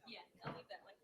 Yeah, I'll leave that like.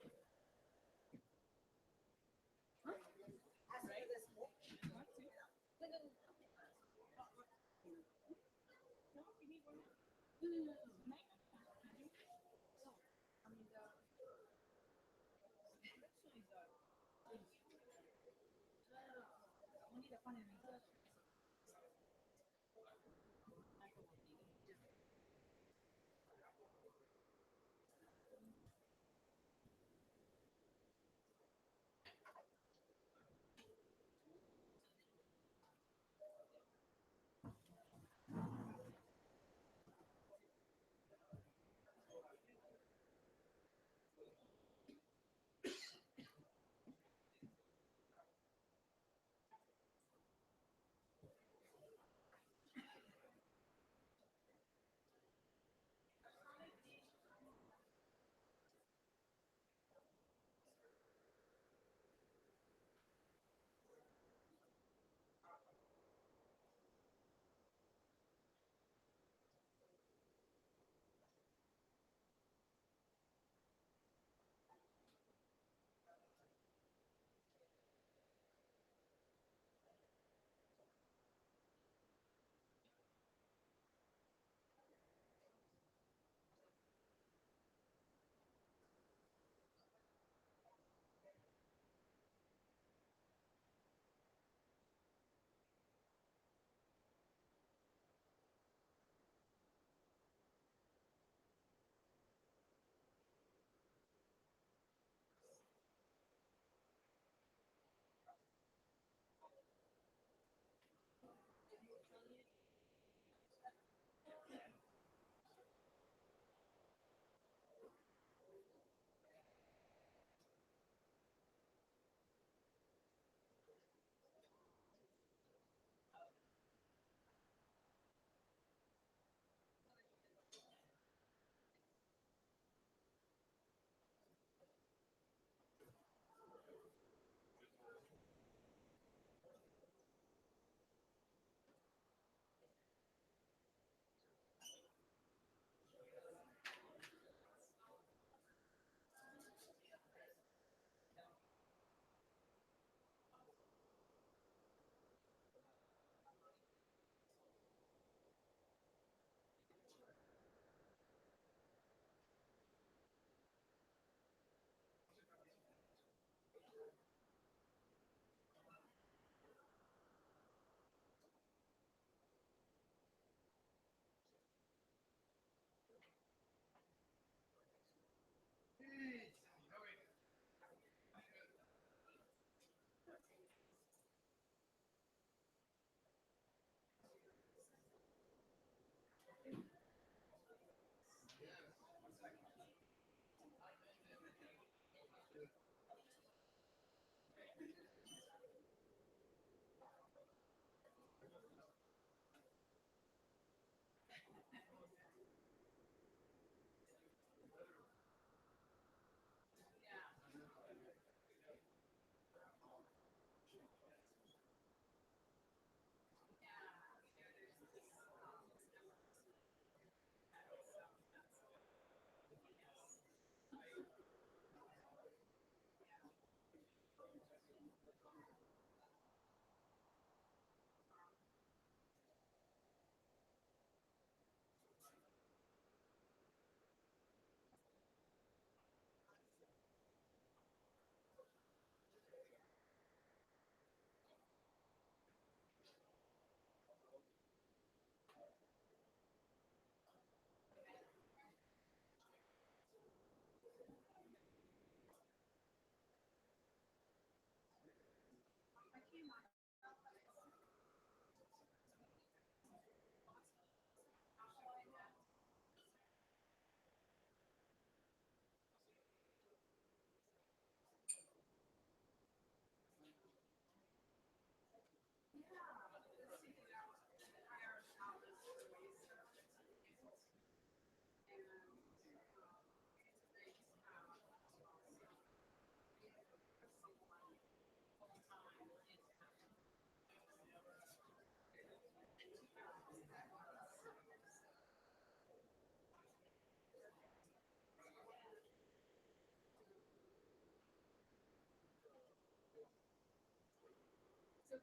Et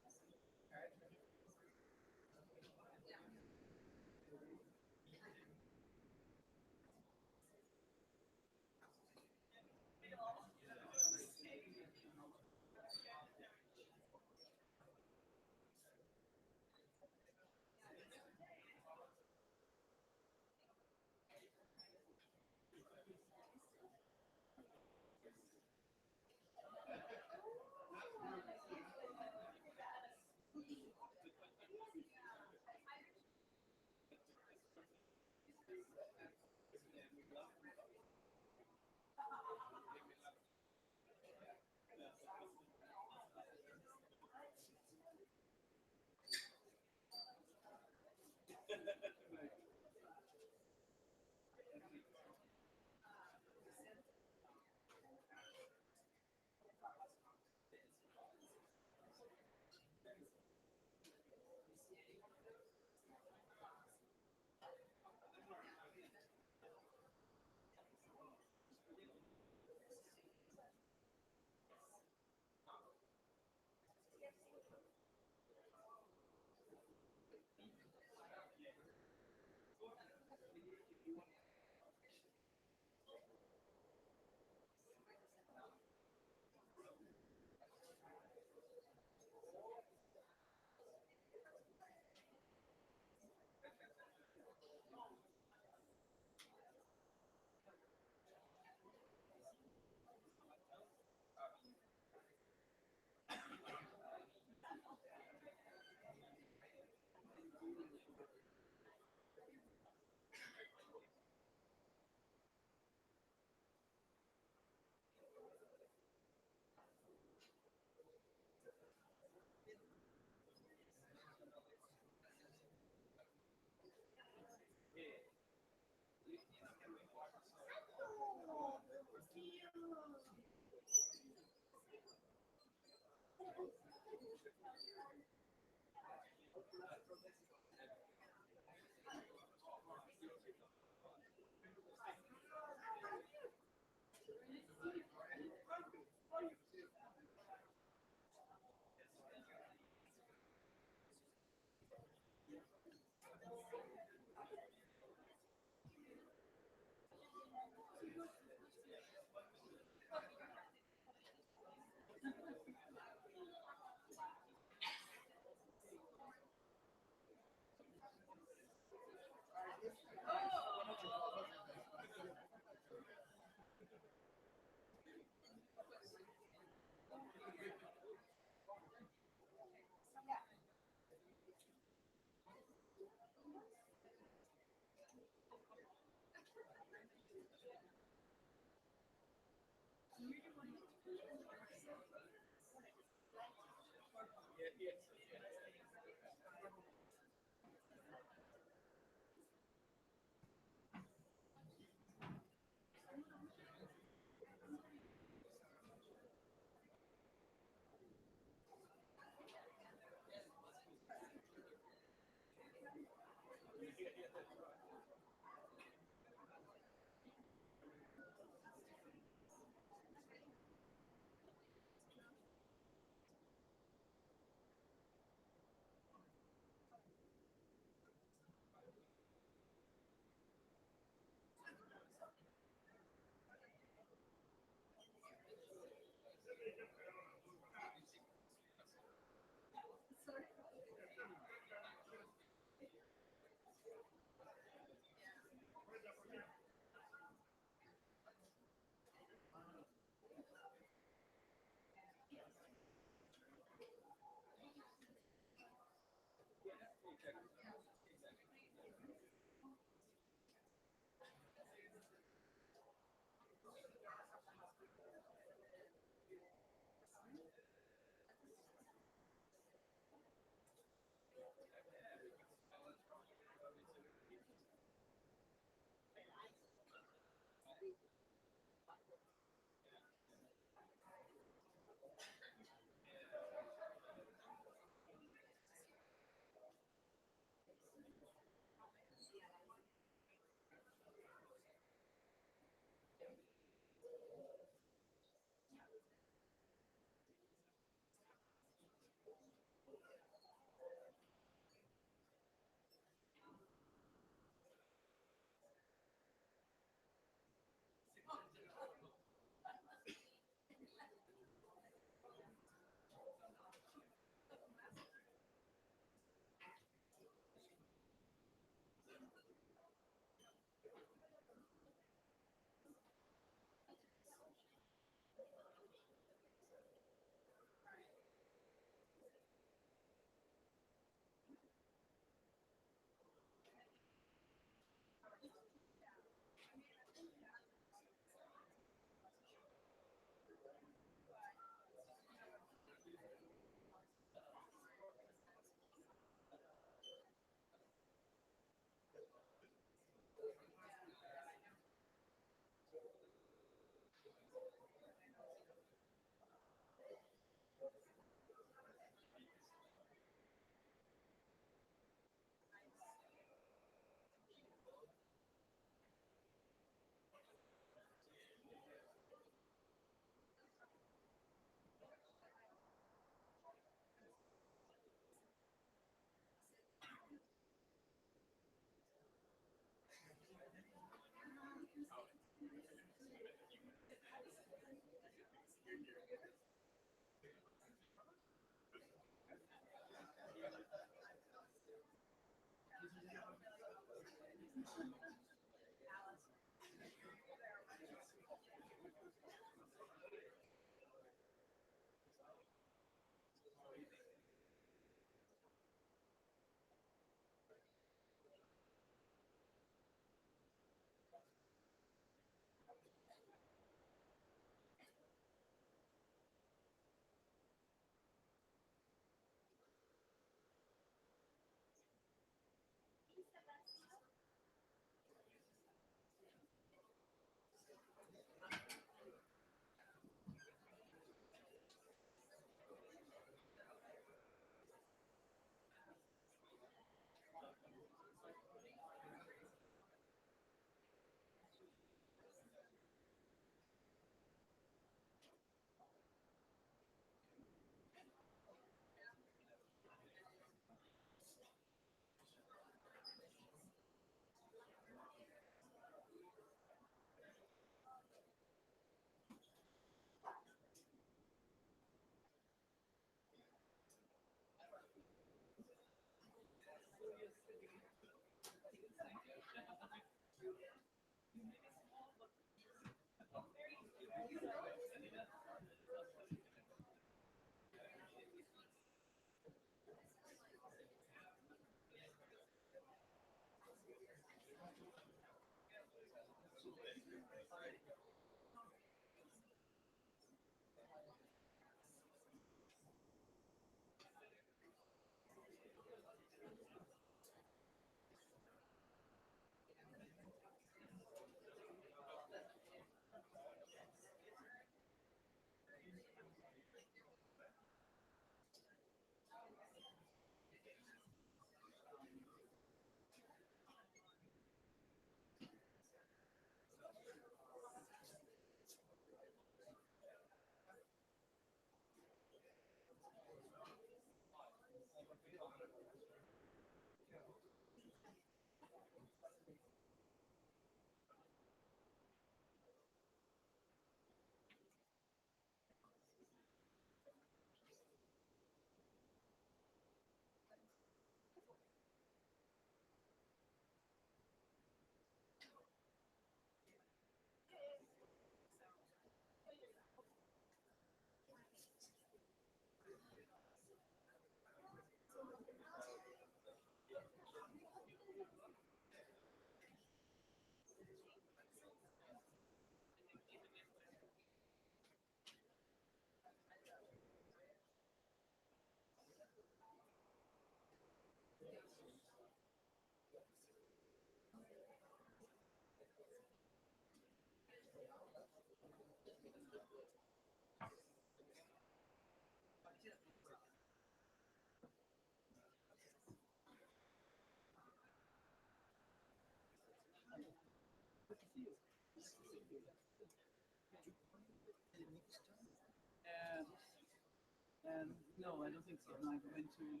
And no, I don't think so. No, I went to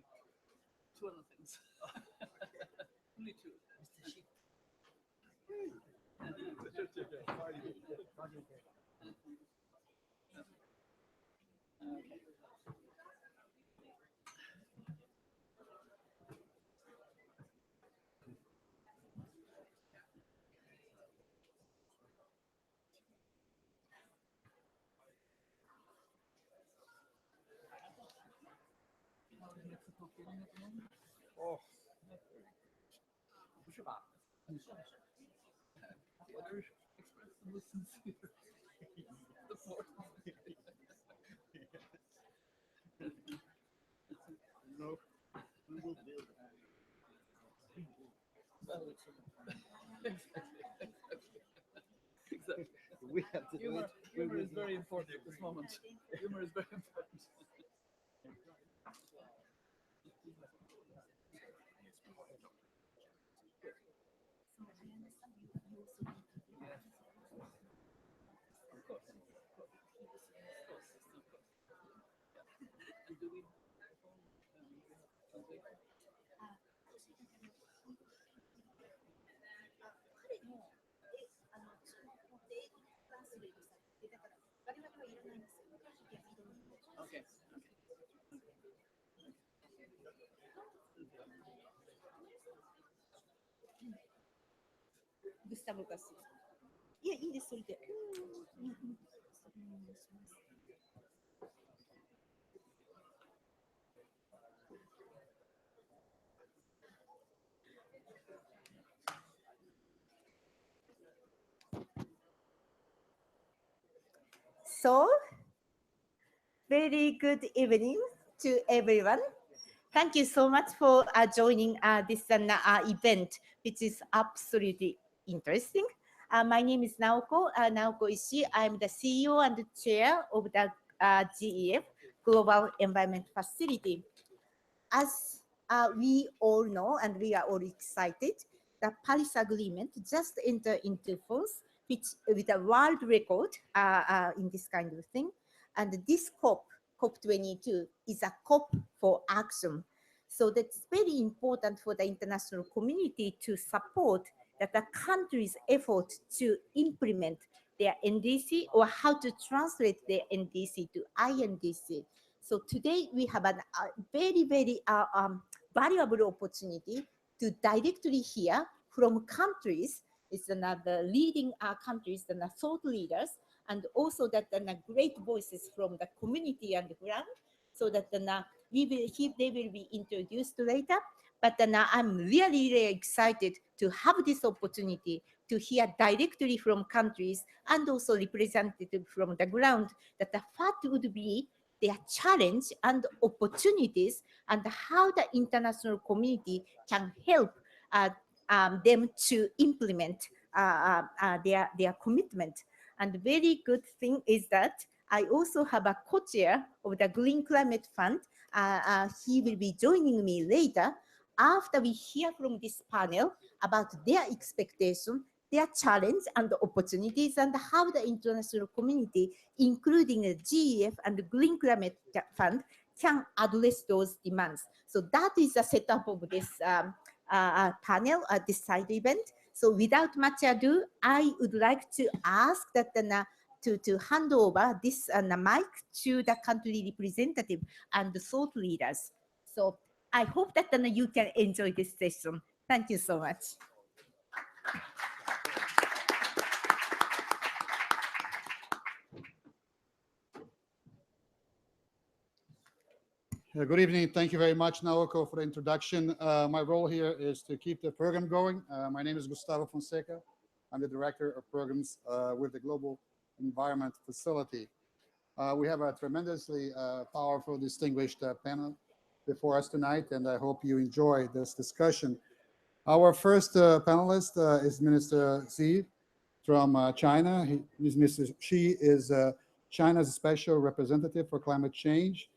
two other things. Only two. Oh, 不是吧？ Whatever express the most sincere support. No, we will build. Well, exactly. We have to do Humor, it. humor is very important at this moment. Humor is very important. Of course. And do we have translation? 彼はトランスレートされて、だから我々はいらないんですよ。いや、いらない。Okay. Gustavo Garcia. いや、いいです、それで。So, very good evening to everyone. Thank you so much for joining this event, which is absolutely interesting. My name is Naoko Ishii. I'm the CEO and chair of the GEF Global Environment Facility. As we all know, and we are all excited, the Paris Agreement just entered into force with a world record in this kind of thing. And this COP22, is a COP for action. So that's very important for the international community to support that the country's effort to implement their NDC or how to translate their NDC to INDC. So today we have a very, very valuable opportunity to directly hear from countries, it's another leading countries and thought leaders, and also that great voices from the community and the ground, so that they will be introduced later. But I'm really, really excited to have this opportunity to hear directly from countries and also representative from the ground that what would be their challenge and opportunities and how the international community can help them to implement their commitment. And the very good thing is that I also have a co-chair of the Green Climate Fund. He will be joining me later after we hear from this panel about their expectation, their challenge and the opportunities, and how the international community, including the GEF and the Green Climate Fund, can address those demands. So that is the setup of this panel, this side event. So without much ado, I would like to ask that to hand over this mic to the country representative and the thought leaders. So I hope that you can enjoy this session. Thank you so much. Good evening. Thank you very much, Naoko, for the introduction. My role here is to keep the program going. My name is Gustavo Fonseca. I'm the Director of Programs with the Global Environment Facility. We have a tremendously powerful, distinguished panel before us tonight, and I hope you enjoy this discussion. Our first panelist is Minister Xi from China. Mr. Xi is China's Special Representative for Climate Change.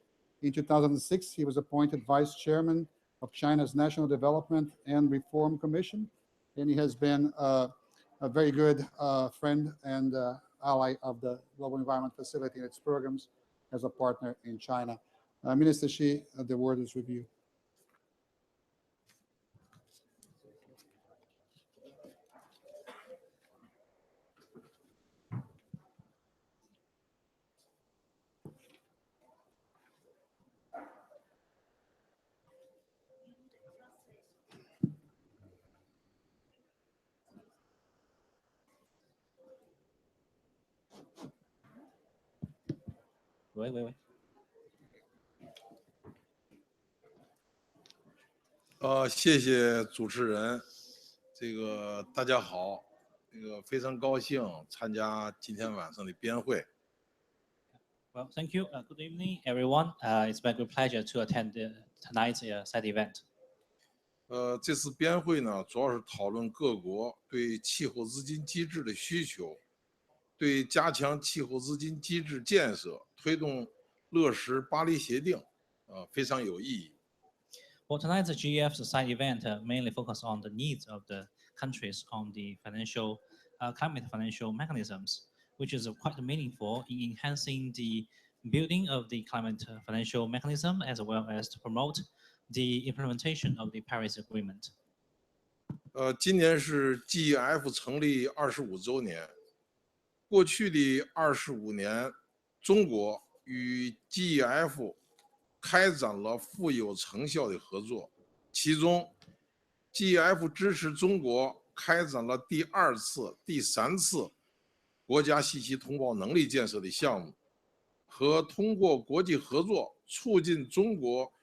In 2006, he was appointed Vice Chairman of China's National Development and Reform Commission, and he has been a very good friend and ally of the Global Environment Facility and its programs as a partner in China. Minister Xi, the word is with you. Wait. 谢谢主持人，大家好，非常高兴参加今天晚上的编会。Well, thank you. Good evening, everyone. It's my great pleasure to attend tonight's side event. 这次编会呢，主要是讨论各国对气候资金机制的需求，对加强气候资金机制建设、推动落实巴黎协定，非常有意义。Well, tonight's GEF side event mainly focus on the needs of the countries on the climate financial mechanisms, which is quite meaningful in enhancing the building of the climate financial mechanism as well as to promote the implementation of the Paris Agreement. 今年是 GEF 成立25周年。过去的25年，中国与 GEF 开展了富有成效的合作，其中 GEF 支持中国开展了第2次、第3次国家信息通报能力建设的项目，和通过国际合作促进中国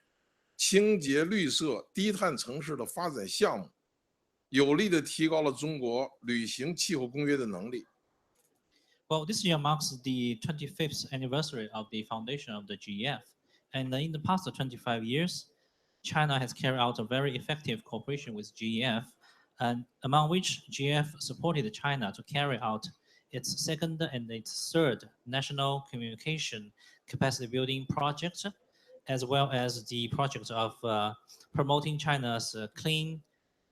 清洁绿色低碳城市的发展项目，有力地提高了中国履行气候公约的能力。Well, this year marks the 25th anniversary of the foundation of the GEF. And in the past 25 years, China has carried out a very effective cooperation with GEF, and among which GEF supported China to carry out its second and its third national communication capacity building project, as well as the project of promoting China's clean,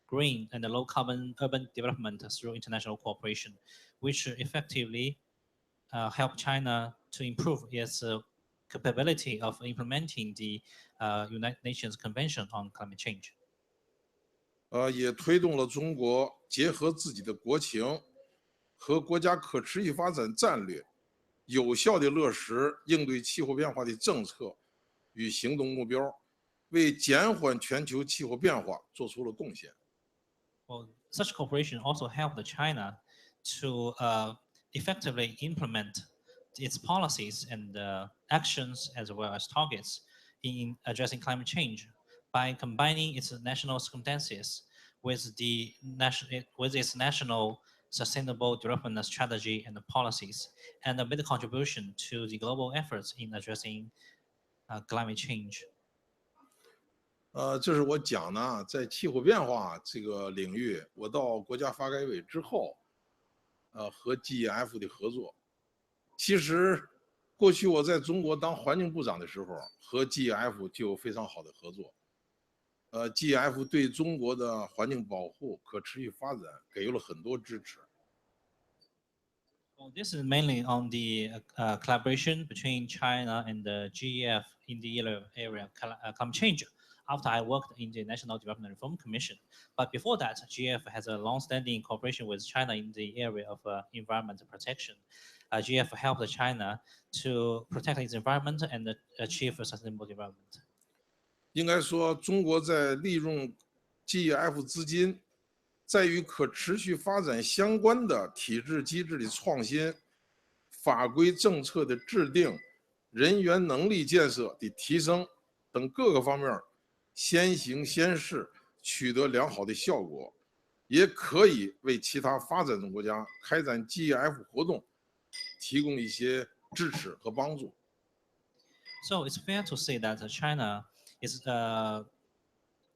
green, and low carbon urban development through international cooperation, which effectively help China to improve its capability of implementing the United Nations Convention on Climate Change. 也推动了中国结合自己的国情和国家可持续发展战略，有效地落实应对气候变化的政策与行动目标，为减缓全球气候变化做出了贡献。Well, such cooperation also helped China to effectively implement its policies and actions as well as targets in addressing climate change by combining its national circumstances with its national sustainable development strategy and policies, and made a contribution to the global efforts in addressing climate change. 这是我讲呢，在气候变化这个领域，我到国家发改委之后，和 GEF 的合作。其实，过去我在中国当环境部长的时候，和 GEF 就有非常好的合作。GEF 对中国的环境保护、可持续发展给予了很多支持。Well, this is mainly on the collaboration between China and the GEF in the area of climate change. After I worked in the National Development Reform Commission, but before that, GEF has a long-standing cooperation with China in the area of environmental protection. GEF helped China to protect its environment and achieve sustainable development. 应该说，中国在利用 GEF 资金，在与可持续发展相关的体制机制的创新、法规政策的制定、人员能力建设的提升等各个方面先行先试，取得良好的效果，也可以为其他发展中国家开展 GEF 活动提供一些支持和帮助。So it's fair to say that China is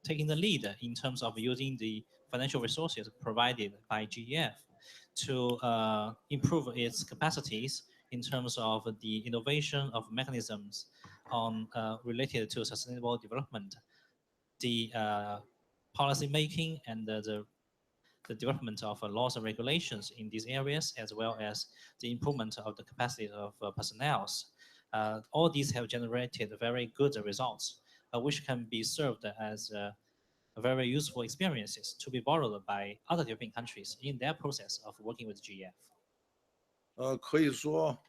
taking the lead in terms of using the financial resources provided by GEF to improve its capacities in terms of the innovation of mechanisms on related to sustainable development, the policy making, and the the development of laws and regulations in these areas, as well as the improvement of the capacity of personnel. All these have generated very good results, which can be served as very useful experiences to be borrowed by other developing countries in their process of working with GEF. 可以说，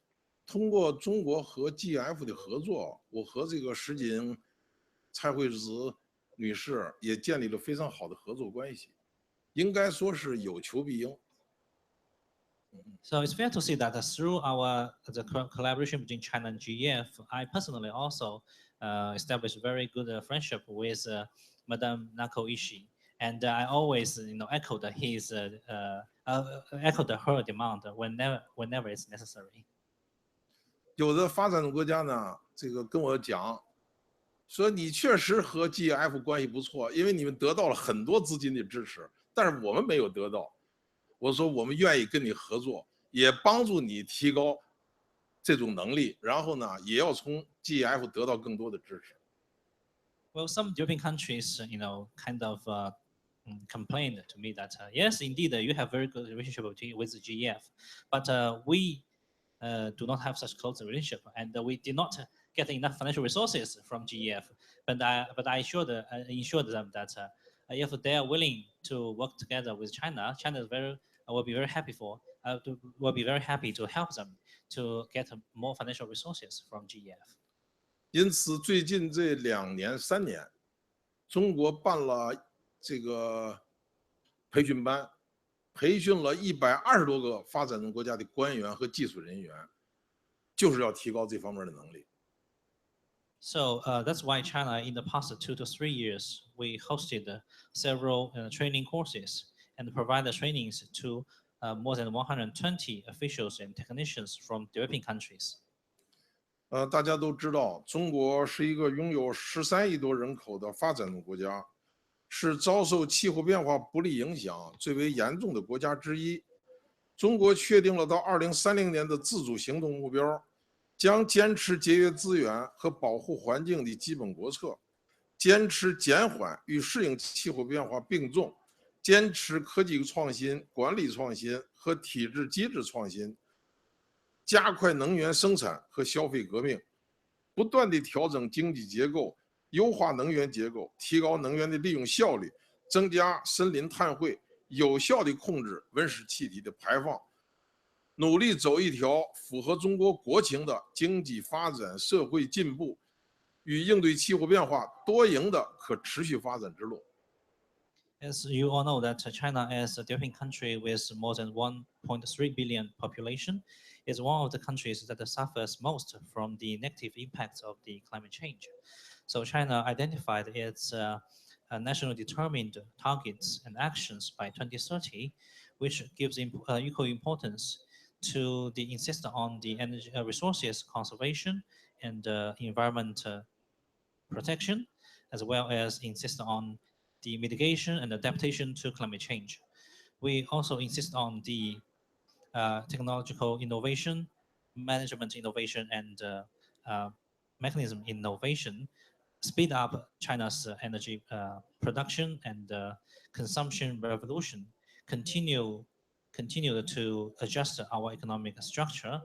通过中国和 GEF 的合作，我和这个石井蔡惠子女士也建立了非常好的合作关系，应该说是有求必应。So it's fair to say that through the collaboration between China and GEF, I personally also established very good friendship with Madame Nako Ishii, and I always echoed her demand whenever it's necessary. 有的发展中国家呢，这个跟我讲，说你确实和 GEF 关系不错，因为你们得到了很多资金的支持，但是我们没有得到。我说我们愿意跟你合作，也帮助你提高这种能力，然后呢，也要从 GEF 得到更多的支持。Well, some European countries, kind of complained to me that yes, indeed, you have very good relationship with the GEF, but we do not have such close relationship, and we did not get enough financial resources from GEF. But I assured them that if they are willing to work together with China, China will be very happy to help them to get more financial resources from GEF. 因此，最近这2年3年，中国办了这个培训班，培训了120多个发展中国家的官员和技术人员，就是要提高这方面的能力。So that's why China, in the past 2 to 3 years, we hosted several training courses and provided trainings to more than 120 officials and technicians from developing countries. 大家都知道，中国是一个拥有13亿多人口的发展中国家，是遭受气候变化不利影响最为严重的国家之一。中国确定了到2030年的自主行动目标，将坚持节约资源和保护环境的基本国策，坚持减缓与适应气候变化并重，坚持科技创新、管理创新和体制机制创新，加快能源生产和消费革命，不断地调整经济结构，优化能源结构，提高能源的利用效率，增加森林碳汇，有效地控制温室气体的排放，努力走一条符合中国国情的经济发展、社会进步与应对气候变化多赢的可持续发展之路。As you all know, that China, as a developing country with more than 1.3 billion population, is one of the countries that suffers most from the negative impacts of the climate change. So China identified its national determined targets and actions by 2030, which gives equal importance to the insist on the energy resources conservation and environment protection, as well as insist on the mitigation and adaptation to climate change. We also insist on the technological innovation, management innovation, and mechanism innovation, speed up China's energy production and consumption revolution, continue to adjust our economic structure,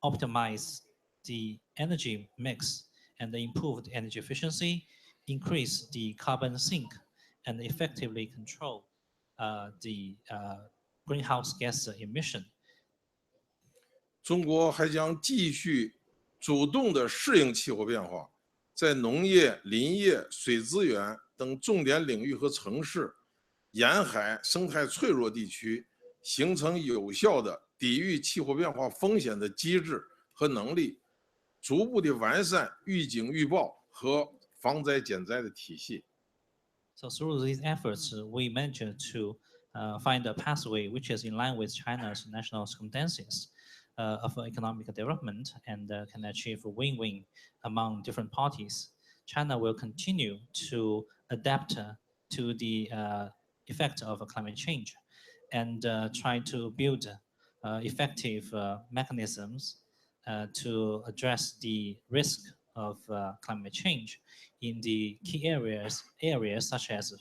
optimize the energy mix, and improve the energy efficiency, increase the carbon sink, and effectively control the greenhouse gas emission. 中国还将继续主动地适应气候变化，在农业、林业、水资源等重点领域和城市、沿海生态脆弱地区，形成有效的抵御气候变化风险的机制和能力，逐步地完善预警预报和防灾减灾的体系。So through these efforts, we managed to find a pathway which is in line with China's national circumstances of economic development and can achieve a win-win among different parties. China will continue to adapt to the effect of climate change and try to build effective mechanisms to address the risk of climate change in the key areas such as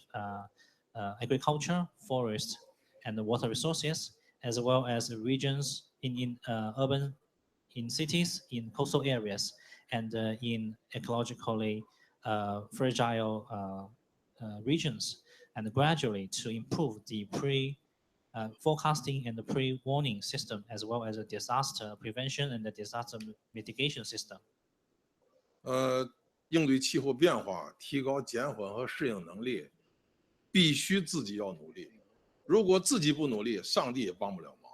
agriculture, forest, and the water resources, as well as regions in urban, in cities, in coastal areas, and in ecologically fragile regions, and gradually to improve the forecasting and the pre-warning system, as well as a disaster prevention and the disaster mitigation system. 应对气候变化、提高减缓和适应能力，必须自己要努力。如果自己不努力，上帝也帮不了忙。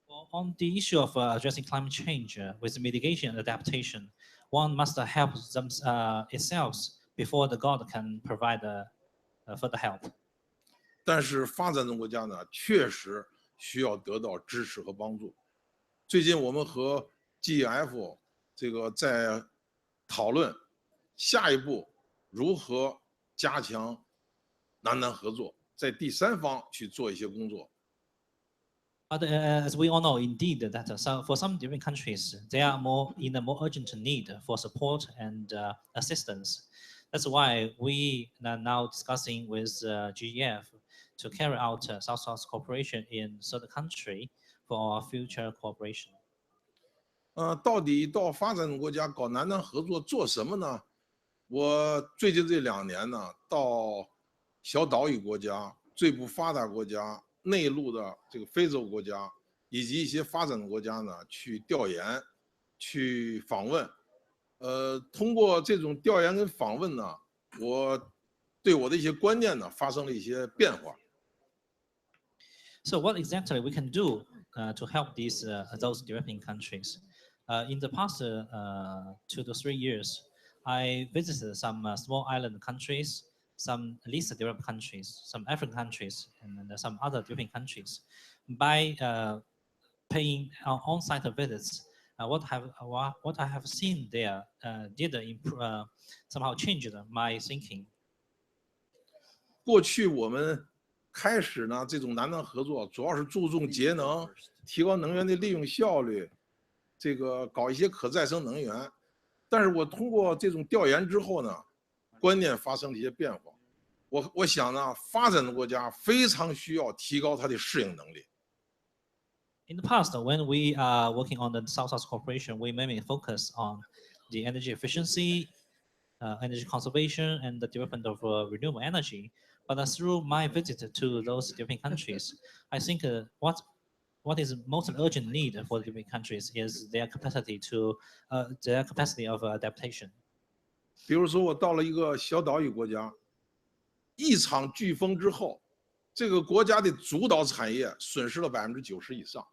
Well, on the issue of addressing climate change with mitigation and adaptation, one must help itself before the God can provide further help. 但是发展中国家呢，确实需要得到支持和帮助。最近我们和 GEF 这个在讨论下一步如何加强南南合作，在第三方去做一些工作。But as we all know, indeed, that for some different countries, they are more in a more urgent need for support and assistance. That's why we are now discussing with GEF to carry out South-South cooperation in certain country for our future cooperation. 到底到发展中国家搞南南合作做什么呢？我最近这2年呢，到小岛屿国家、最不发达国家、内陆的这个非洲国家，以及一些发展中国家呢，去调研、去访问。通过这种调研跟访问呢，我对我的一些观念呢发生了一些变化。So what exactly we can do to help those developing countries? In the past 2 to 3 years, I visited some small island countries, some least developed countries, some African countries, and some other developing countries. By paying on-site visits, what I have seen there did somehow change my thinking. 过去我们开始呢，这种南南合作主要是注重节能，提高能源的利用效率，这个搞一些可再生能源。但是我通过这种调研之后呢，观念发生了一些变化。我想呢，发展中国家非常需要提高它的适应能力。In the past, when we are working on the South-South cooperation, we mainly focus on the energy efficiency, energy conservation, and the development of renewable energy. But through my visit to those developing countries, I think what is most urgent need for the developing countries is their capacity of adaptation. 比如说，我到了一个小岛屿国家，一场飓风之后，这个国家的主导产业损失了90%以上。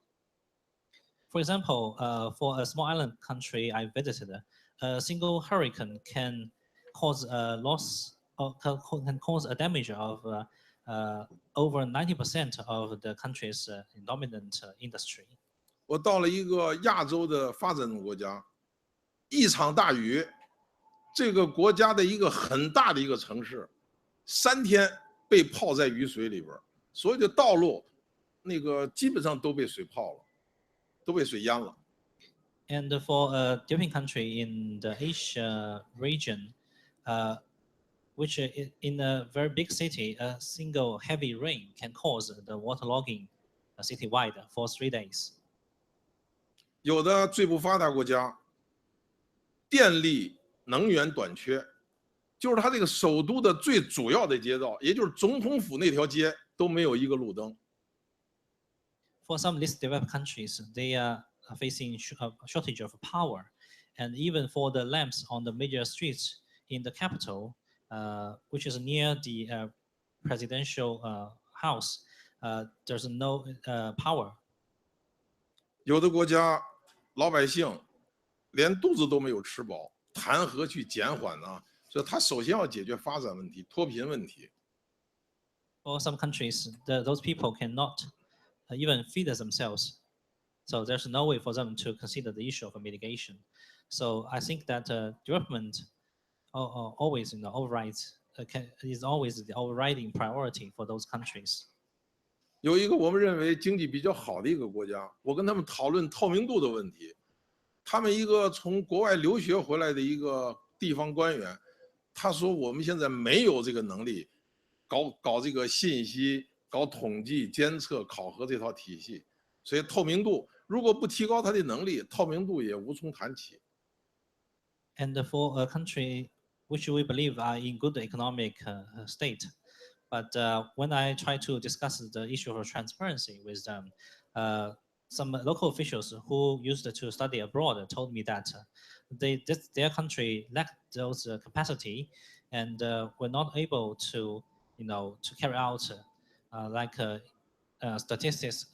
For example, for a small island country I visited, a single hurricane can cause a loss or can cause a damage of over 90% of the country's dominant industry. 我到了一个亚洲的发展中国家，一场大雨，这个国家的一个很大的一个城市，3天被泡在雨水里边，所有的道路那个基本上都被水泡了，都被水淹了。And for a developing country in the Asia region, which in a very big city, a single heavy rain can cause the waterlogging citywide for 3 days. 有的最不发达国家，电力能源短缺，就是它这个首都的最主要的街道，也就是总统府那条街都没有一个路灯。For some least developed countries, they are facing a shortage of power, and even for the lamps on the major streets in the capital, which is near the presidential house, there's no power. 有的国家老百姓连肚子都没有吃饱，谈何去减缓呢？所以他首先要解决发展问题、脱贫问题。For some countries, those people cannot even feed themselves. So there's no way for them to consider the issue of mitigation. So I think that development always is always the overriding priority for those countries. 有一个我们认为经济比较好的一个国家，我跟他们讨论透明度的问题。他们一个从国外留学回来的一个地方官员，他说我们现在没有这个能力搞这个信息搞统计、监测、考核这套体系，所以透明度如果不提高它的能力，透明度也无从谈起。And for a country which we believe are in good economic state, but when I try to discuss the issue of transparency with them, some local officials who used to study abroad told me that their country lacked those capacity and were not able to, to carry out statistics,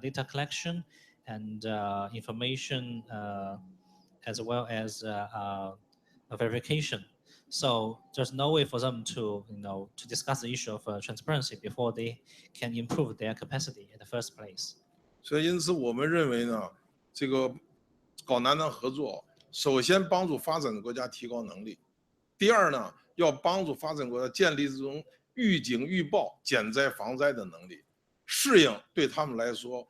data collection, and information, as well as verification. So there's no way for them to, to discuss the issue of transparency before they can improve their capacity in the first place. 所以因此我们认为呢，这个搞南南合作，首先帮助发展国家提高能力，第二呢，要帮助发展国家建立这种预警预报、减灾防灾的能力，适应对他们来说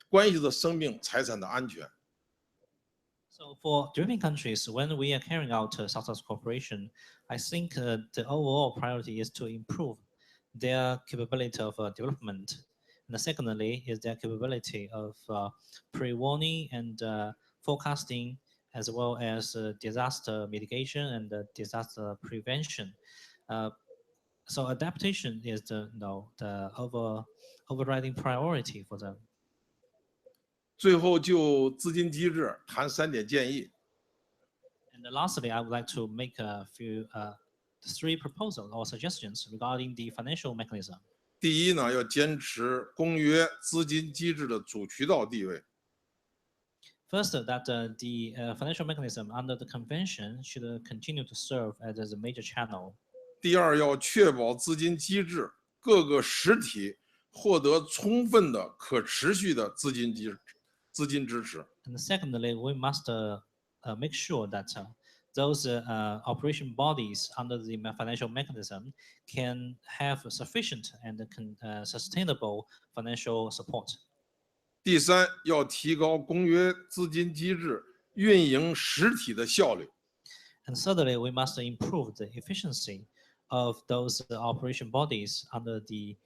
关系到生命财产的安全。So for developing countries, when we are carrying out South-South cooperation, I think the overall priority is to improve their capability of development. And secondly, is their capability of pre-warning and forecasting, as well as disaster mitigation and disaster prevention. So adaptation is the overriding priority for them. 最后就资金机制谈3点建议。And lastly, I would like to make a few three proposals or suggestions regarding the financial mechanism. 第一呢，要坚持公约资金机制的主渠道地位。First, that the financial mechanism under the convention should continue to serve as a major channel. 第二，要确保资金机制各个实体获得充分的可持续的资金支持。And secondly, we must make sure that those operation bodies under the financial mechanism can have sufficient and sustainable financial support. 第三，要提高公约资金机制运营实体的效率。And thirdly, we must improve the efficiency of those operation bodies under the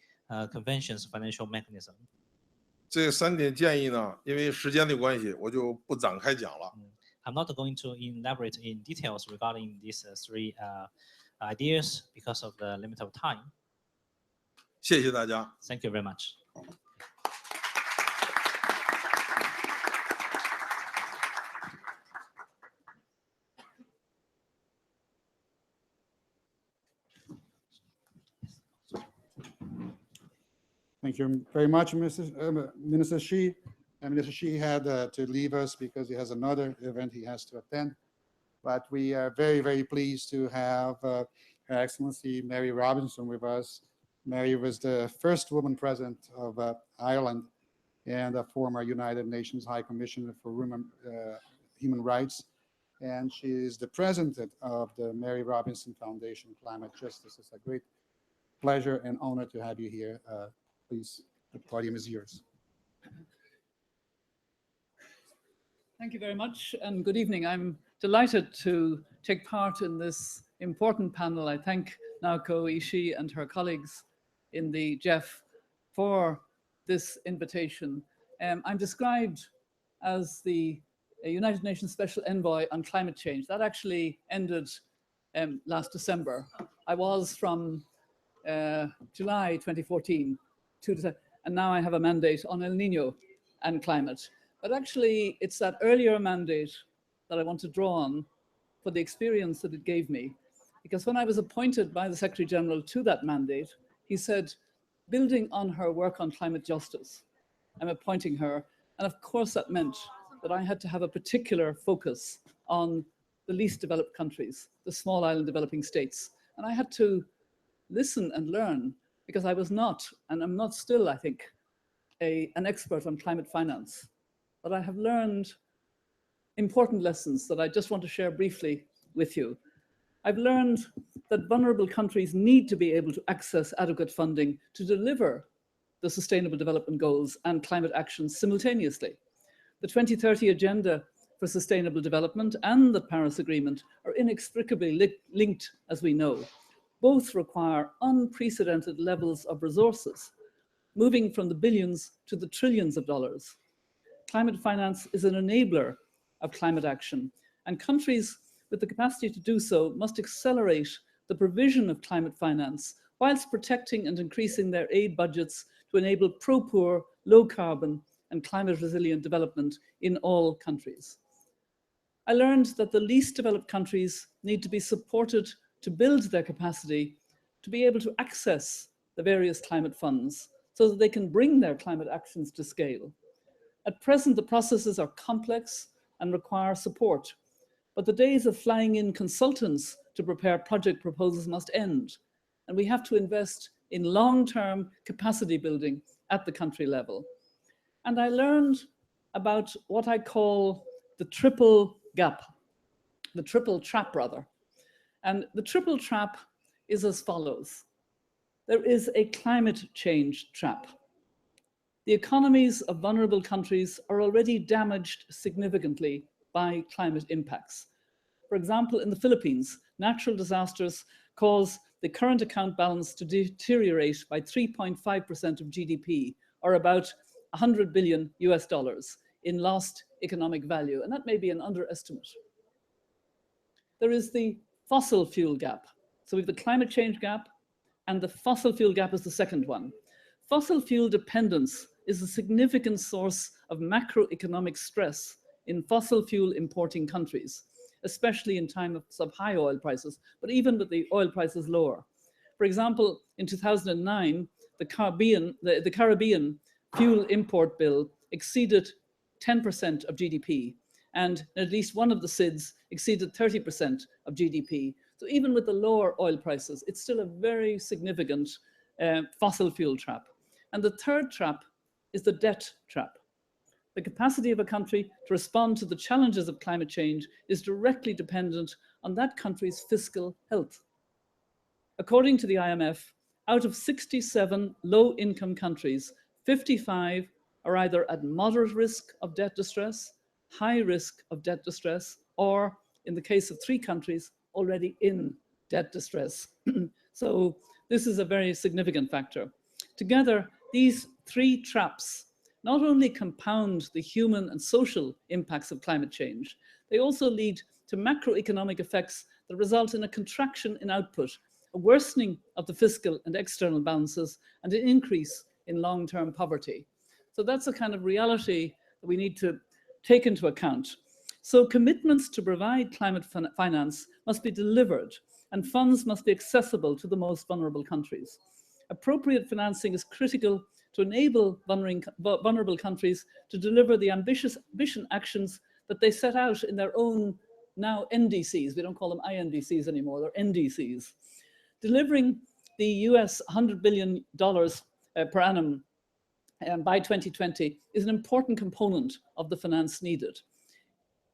convention's financial mechanism. 这3点建议呢，因为时间的关系，我就不展开讲了。I'm not going to elaborate in details regarding these three ideas because of the limit of time. 谢谢大家。Thank you very much. Thank you very much, Minister Shi. And Minister Shi had to leave us because he has another event he has to attend. But we are very, very pleased to have Her Excellency Mary Robinson with us. Mary was the first woman president of Ireland and a former United Nations High Commissioner for Human Rights. And she is the president of the Mary Robinson Foundation Climate Justice. It's a great pleasure and honor to have you here. Please, the podium is yours. Thank you very much, and good evening. I'm delighted to take part in this important panel. I thank Naoko Ishii and her colleagues in the GEF for this invitation. I'm described as the United Nations Special Envoy on Climate Change. That actually ended last December. I was from July 2014 and now I have a mandate on El Nino and climate. But actually, it's that earlier mandate that I want to draw on for the experience that it gave me. Because when I was appointed by the Secretary General to that mandate, he said, building on her work on climate justice, I'm appointing her. And of course, that meant that I had to have a particular focus on the least developed countries, the small island developing states. And I had to listen and learn, because I was not, and I'm not still, I think, an expert on climate finance. But I have learned important lessons that I just want to share briefly with you. I've learned that vulnerable countries need to be able to access adequate funding to deliver the Sustainable Development Goals and climate action simultaneously. The 2030 Agenda for Sustainable Development and the Paris Agreement are inextricably linked, as we know. both require unprecedented levels of resources, moving from the billions to the trillions of dollars. Climate finance is an enabler of climate action, and countries with the capacity to do so must accelerate the provision of climate finance whilst protecting and increasing their aid budgets to enable pro-poor, low-carbon and climate-resilient development in all countries. I learned that the least developed countries need to be supported to build their capacity to be able to access the various climate funds so that they can bring their climate actions to scale. At present, the processes are complex and require support, but the days of flying in consultants to prepare project proposals must end, and we have to invest in long-term capacity building at the country level. And I learned about what I call the triple gap, the triple trap rather. And the triple trap is as follows. There is a climate change trap. The economies of vulnerable countries are already damaged significantly by climate impacts. For example, in the Philippines, natural disasters cause the current account balance to deteriorate by 3.5% of GDP, or about $100 billion in lost economic value, and that may be an underestimate. There is the fossil fuel gap. So we have the climate change gap, and the fossil fuel gap is the second one. Fossil fuel dependence is a significant source of macroeconomic stress in fossil fuel importing countries, especially in times of high oil prices, but even with the oil prices lower. For example, in 2009, the Caribbean fuel import bill exceeded 10% of GDP, and at least one of the SIDS exceeded 30% of GDP. So even with the lower oil prices, it's still a very significant fossil fuel trap. And the third trap is the debt trap. The capacity of a country to respond to the challenges of climate change is directly dependent on that country's fiscal health. According to the IMF, out of 67 low-income countries, 55 are either at moderate risk of debt distress, high risk of debt distress, or in the case of 3 countries, already in debt distress. So this is a very significant factor. Together, these 3 traps not only compound the human and social impacts of climate change, they also lead to macroeconomic effects that result in a contraction in output, a worsening of the fiscal and external balances, and an increase in long-term poverty. So that's a kind of reality that we need to take into account. So commitments to provide climate finance must be delivered, and funds must be accessible to the most vulnerable countries. Appropriate financing is critical to enable vulnerable countries to deliver the ambitious actions that they set out in their own now NDCs. We don't call them INDCs anymore, they're NDCs. Delivering the US $100 billion per annum by 2020 is an important component of the finance needed.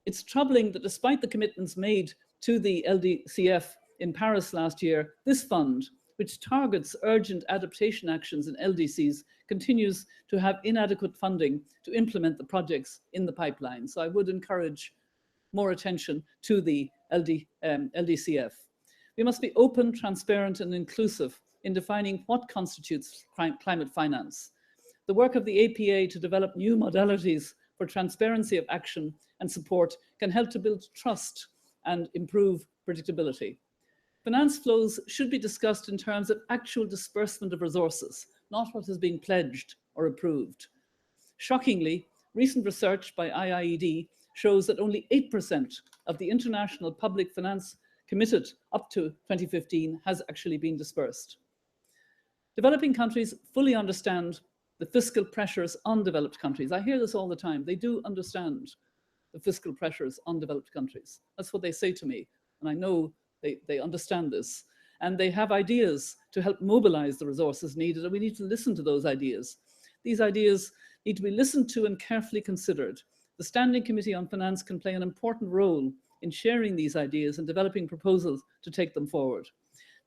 It's troubling that despite the commitments made to the LDCF in Paris last year, this fund, which targets urgent adaptation actions in LDCs, continues to have inadequate funding to implement the projects in the pipeline. So I would encourage more attention to the LDCF. We must be open, transparent, and inclusive in defining what constitutes climate finance. The work of the APA to develop new modalities for transparency of action and support can help to build trust and improve predictability. Finance flows should be discussed in terms of actual disbursement of resources, not what has been pledged or approved. Shockingly, recent research by IIED shows that only 8% of the international public finance committed up to 2015 has actually been dispersed. Developing countries fully understand the fiscal pressures on developed countries. I hear this all the time. They do understand the fiscal pressures on developed countries. That's what they say to me, and I know they understand this, and they have ideas to help mobilize the resources needed, and we need to listen to those ideas. These ideas need to be listened to and carefully considered. The Standing Committee on Finance can play an important role in sharing these ideas and developing proposals to take them forward.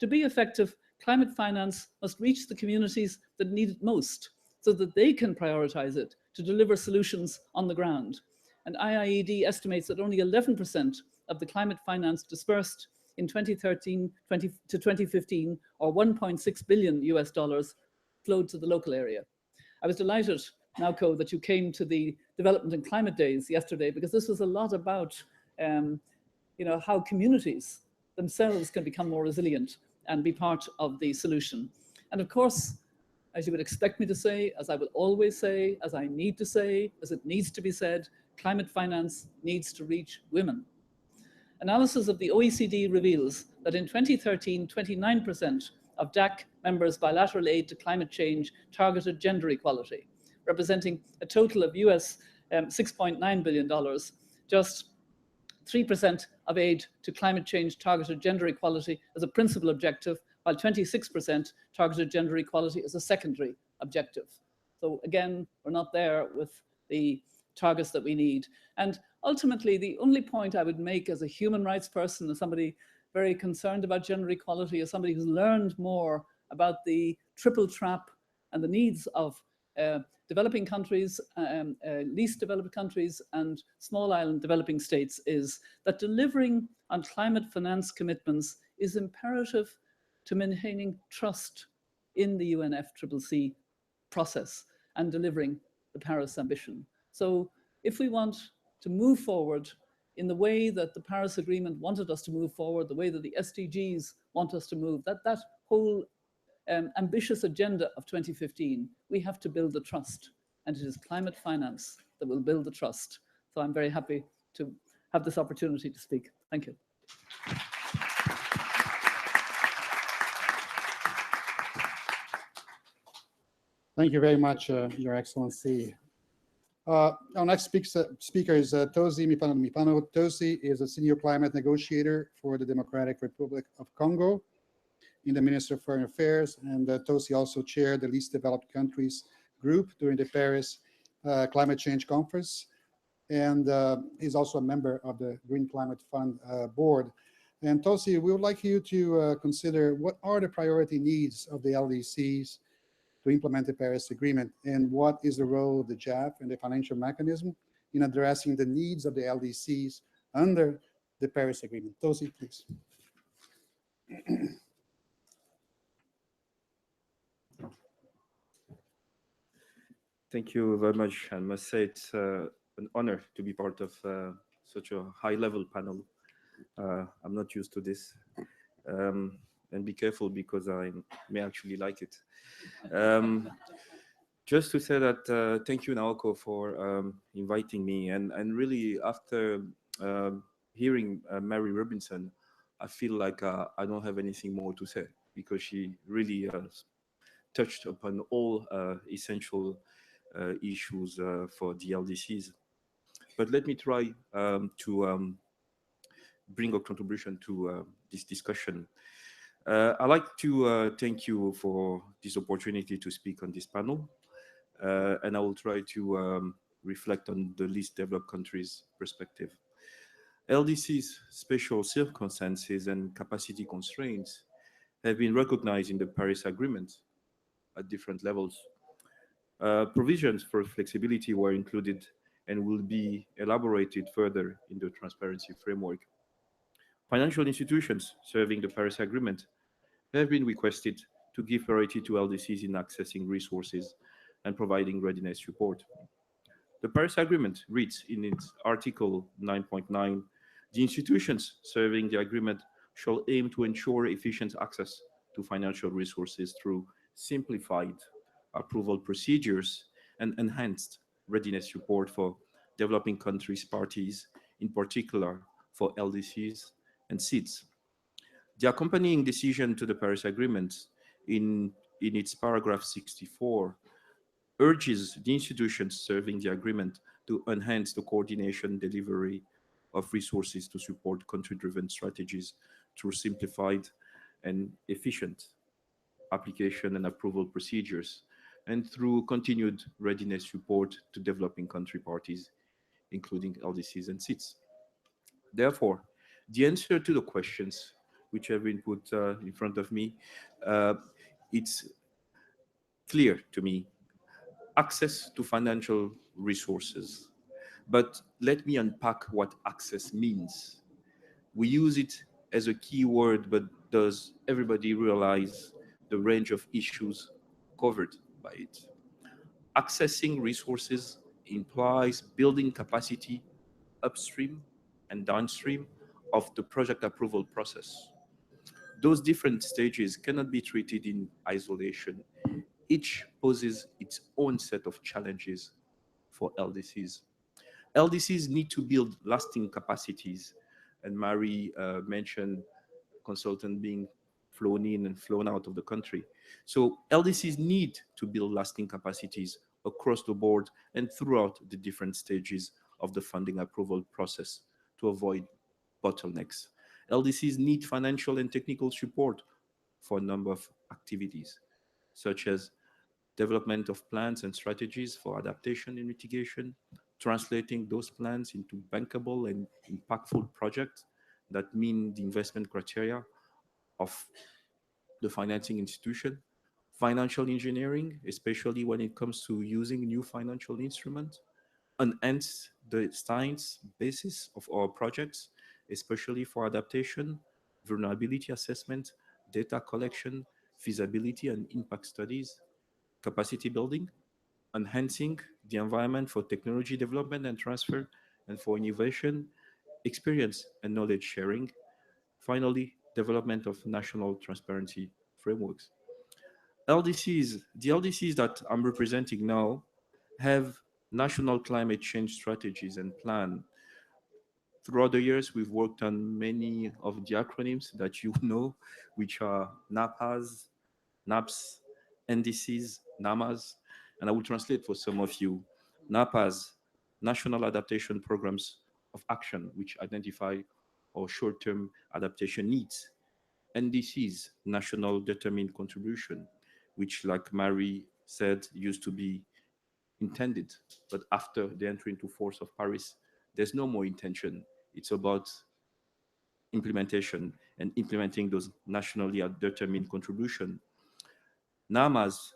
To be effective, climate finance must reach the communities that need it most so that they can prioritize it to deliver solutions on the ground. And IIED estimates that only 11% of the climate finance dispersed in 2013 to 2015, or $1.6 billion US flowed to the local area. I was delighted, Naoko, that you came to the Development and Climate Days yesterday, because this was a lot about how communities themselves can become more resilient and be part of the solution. And of course, as you would expect me to say, as I will always say, as I need to say, as it needs to be said, climate finance needs to reach women. Analysis of the OECD reveals that in 2013, 29% of DAC members' bilateral aid to climate change targeted gender equality, representing a total of US $6.9 billion. Just 3% of aid to climate change targeted gender equality as a principal objective, while 26% targeted gender equality as a secondary objective. So again, we're not there with the targets that we need. And ultimately, the only point I would make as a human rights person, as somebody very concerned about gender equality, as somebody who's learned more about the triple trap and the needs of developing countries, least developed countries, and small island developing states, is that delivering on climate finance commitments is imperative to maintaining trust in the UNFCCC process and delivering the Paris ambition. So if we want to move forward in the way that the Paris Agreement wanted us to move forward, the way that the SDGs want us to move, that whole ambitious agenda of 2015, we have to build the trust. And it is climate finance that will build the trust. So I'm very happy to have this opportunity to speak. Thank you. Thank you very much, Your Excellency. Our next speaker is Tosi Mipano. Tosi is a senior climate negotiator for the Democratic Republic of Congo in the Ministry of Foreign Affairs, and Tosi also chaired the least developed countries group during the Paris Climate Change Conference, and he's also a member of the Green Climate Fund board. And Tosi, we would like you to consider what are the priority needs of the LDCs to implement the Paris Agreement, and what is the role of the GEF and the financial mechanism in addressing the needs of the LDCs under the Paris Agreement. Tosi, please. Thank you very much. I must say it's an honor to be part of such a high-level panel. I'm not used to this. And be careful, because I may actually like it. Just to say that thank you, Naoko, for inviting me. And really, after hearing Mary Robinson, I feel like I don't have anything more to say, because she really touched upon all essential issues for the LDCs. But let me try to bring a contribution to this discussion. I'd like to thank you for this opportunity to speak on this panel. And I will try to reflect on the least developed countries' perspective. LDC's special circumstances and capacity constraints have been recognized in the Paris Agreement at different levels. Provisions for flexibility were included and will be elaborated further in the transparency framework. Financial institutions serving the Paris Agreement have been requested to give priority to LDCs in accessing resources and providing readiness support. The Paris Agreement reads in its Article 9.9, the institutions serving the agreement shall aim to ensure efficient access to financial resources through simplified approval procedures and enhanced readiness support for developing countries parties, in particular for LDCs and SIDS. The accompanying decision to the Paris Agreement in its paragraph 64 urges the institutions serving the agreement to enhance the coordination delivery of resources to support country-driven strategies through simplified and efficient application and approval procedures, and through continued readiness support to developing country parties, including LDCs and SIDS. Therefore, the answer to the questions which have been put in front of me, it's clear to me: access to financial resources. But let me unpack what access means. We use it as a key word, but does everybody realize the range of issues covered by it? Accessing resources implies building capacity upstream and downstream of the project approval process. Those different stages cannot be treated in isolation. Each poses its own set of challenges for LDCs. LDCs need to build lasting capacities, and Mary mentioned consultant being flown in and flown out of the country. So LDCs need to build lasting capacities across the board and throughout the different stages of the funding approval process to avoid bottlenecks. LDCs need financial and technical support for a number of activities, such as development of plans and strategies for adaptation and mitigation, translating those plans into bankable and impactful projects that meet the investment criteria of the financing institution, financial engineering, especially when it comes to using new financial instruments, enhance the science basis of our projects, especially for adaptation, vulnerability assessment, data collection, feasibility and impact studies, capacity building, enhancing the environment for technology development and transfer, and for innovation, experience and knowledge sharing. Finally, development of national transparency frameworks. The LDCs that I'm representing now have national climate change strategies and plan. Throughout the years, we've worked on many of the acronyms that you know, which are NAPAs, NAPS, NDCs, NAMAs, and I will translate for some of you. NAPAs, National Adaptation Programs of Action, which identify our short-term adaptation needs. NDCs, National Determined Contribution, which, like Mary said, used to be intended, but after the entry into force of Paris, there's no more intention. It's about implementation and implementing those nationally determined contribution. NAMAs,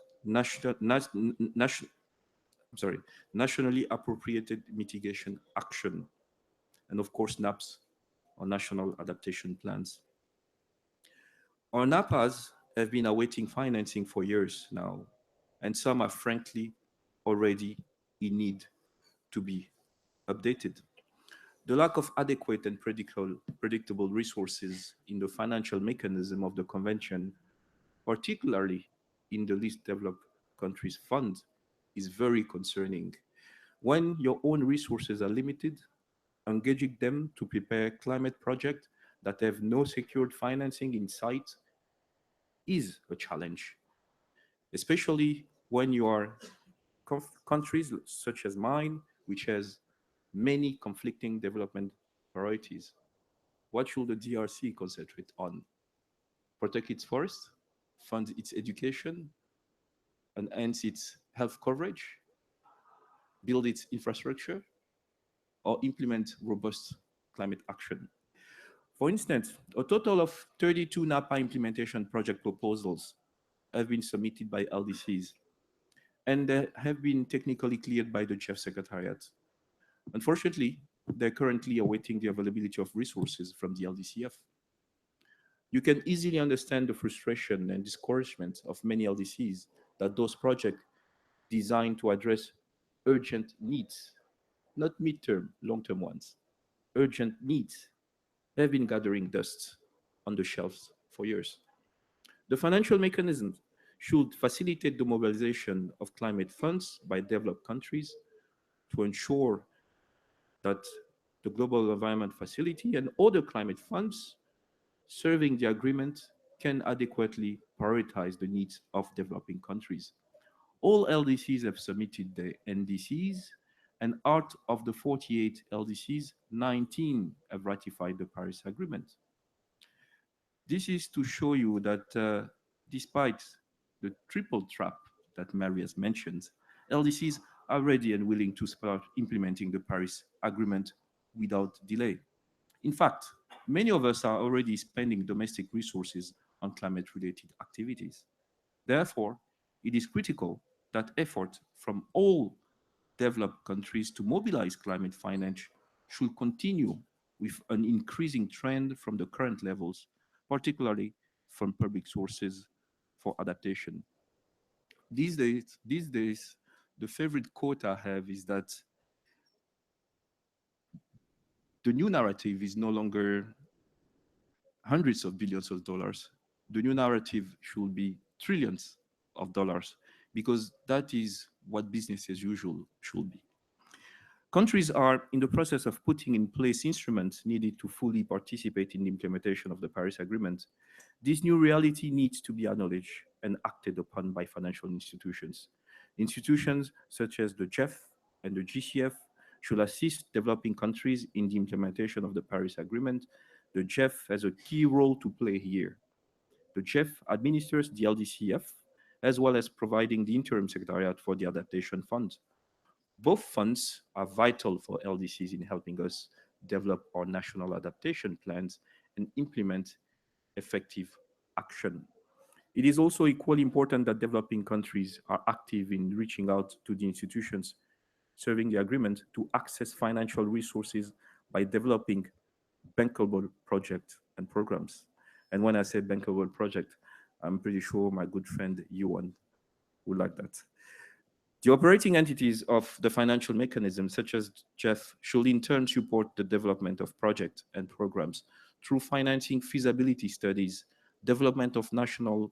nationally appropriated mitigation action, and of course NAPS, or national adaptation plans. Our NAPAs have been awaiting financing for years now, and some are frankly already in need to be updated. The lack of adequate and predictable resources in the financial mechanism of the convention, particularly in the least developed countries fund, is very concerning. When your own resources are limited, engaging them to prepare climate projects that have no secured financing in sight is a challenge, especially when you are countries such as mine, which has many conflicting development priorities. What should the DRC concentrate on? Protect its forests, fund its education, enhance its health coverage, build its infrastructure, or implement robust climate action? For instance, a total of 32 NAPA implementation project proposals have been submitted by LDCs, and they have been technically cleared by the GEF Secretariat. Unfortunately, they're currently awaiting the availability of resources from the LDCF. You can easily understand the frustration and discouragement of many LDCs that those projects designed to address urgent needs, not midterm, long-term ones, urgent needs, have been gathering dust on the shelves for years. The financial mechanism should facilitate the mobilization of climate funds by developed countries to ensure that the Global Environment Facility and other climate funds serving the agreement can adequately prioritize the needs of developing countries. All LDCs have submitted their NDCs, and out of the 48 LDCs, 19 have ratified the Paris Agreement. This is to show you that despite the triple trap that Mary has mentioned, LDCs are ready and willing to start implementing the Paris Agreement without delay. In fact, many of us are already spending domestic resources on climate-related activities. Therefore, it is critical that effort from all developed countries to mobilize climate finance should continue with an increasing trend from the current levels, particularly from public sources for adaptation. These days, the favorite quote I have is that the new narrative is no longer hundreds of billions of dollars. The new narrative should be trillions of dollars, because that is what business as usual should be. Countries are in the process of putting in place instruments needed to fully participate in the implementation of the Paris Agreement. This new reality needs to be acknowledged and acted upon by financial institutions. Institutions such as the GEF and the GCF should assist developing countries in the implementation of the Paris Agreement. The GEF has a key role to play here. The GEF administers the LDCF, as well as providing the interim secretariat for the adaptation fund. Both funds are vital for LDCs in helping us develop our national adaptation plans and implement effective action. It is also equally important that developing countries are active in reaching out to the institutions serving the agreement to access financial resources by developing bankable projects and programs. And when I say bankable project, I'm pretty sure my good friend Yuan would like that. The operating entities of the financial mechanism, such as GEF, should in turn support the development of projects and programs through financing feasibility studies, development of national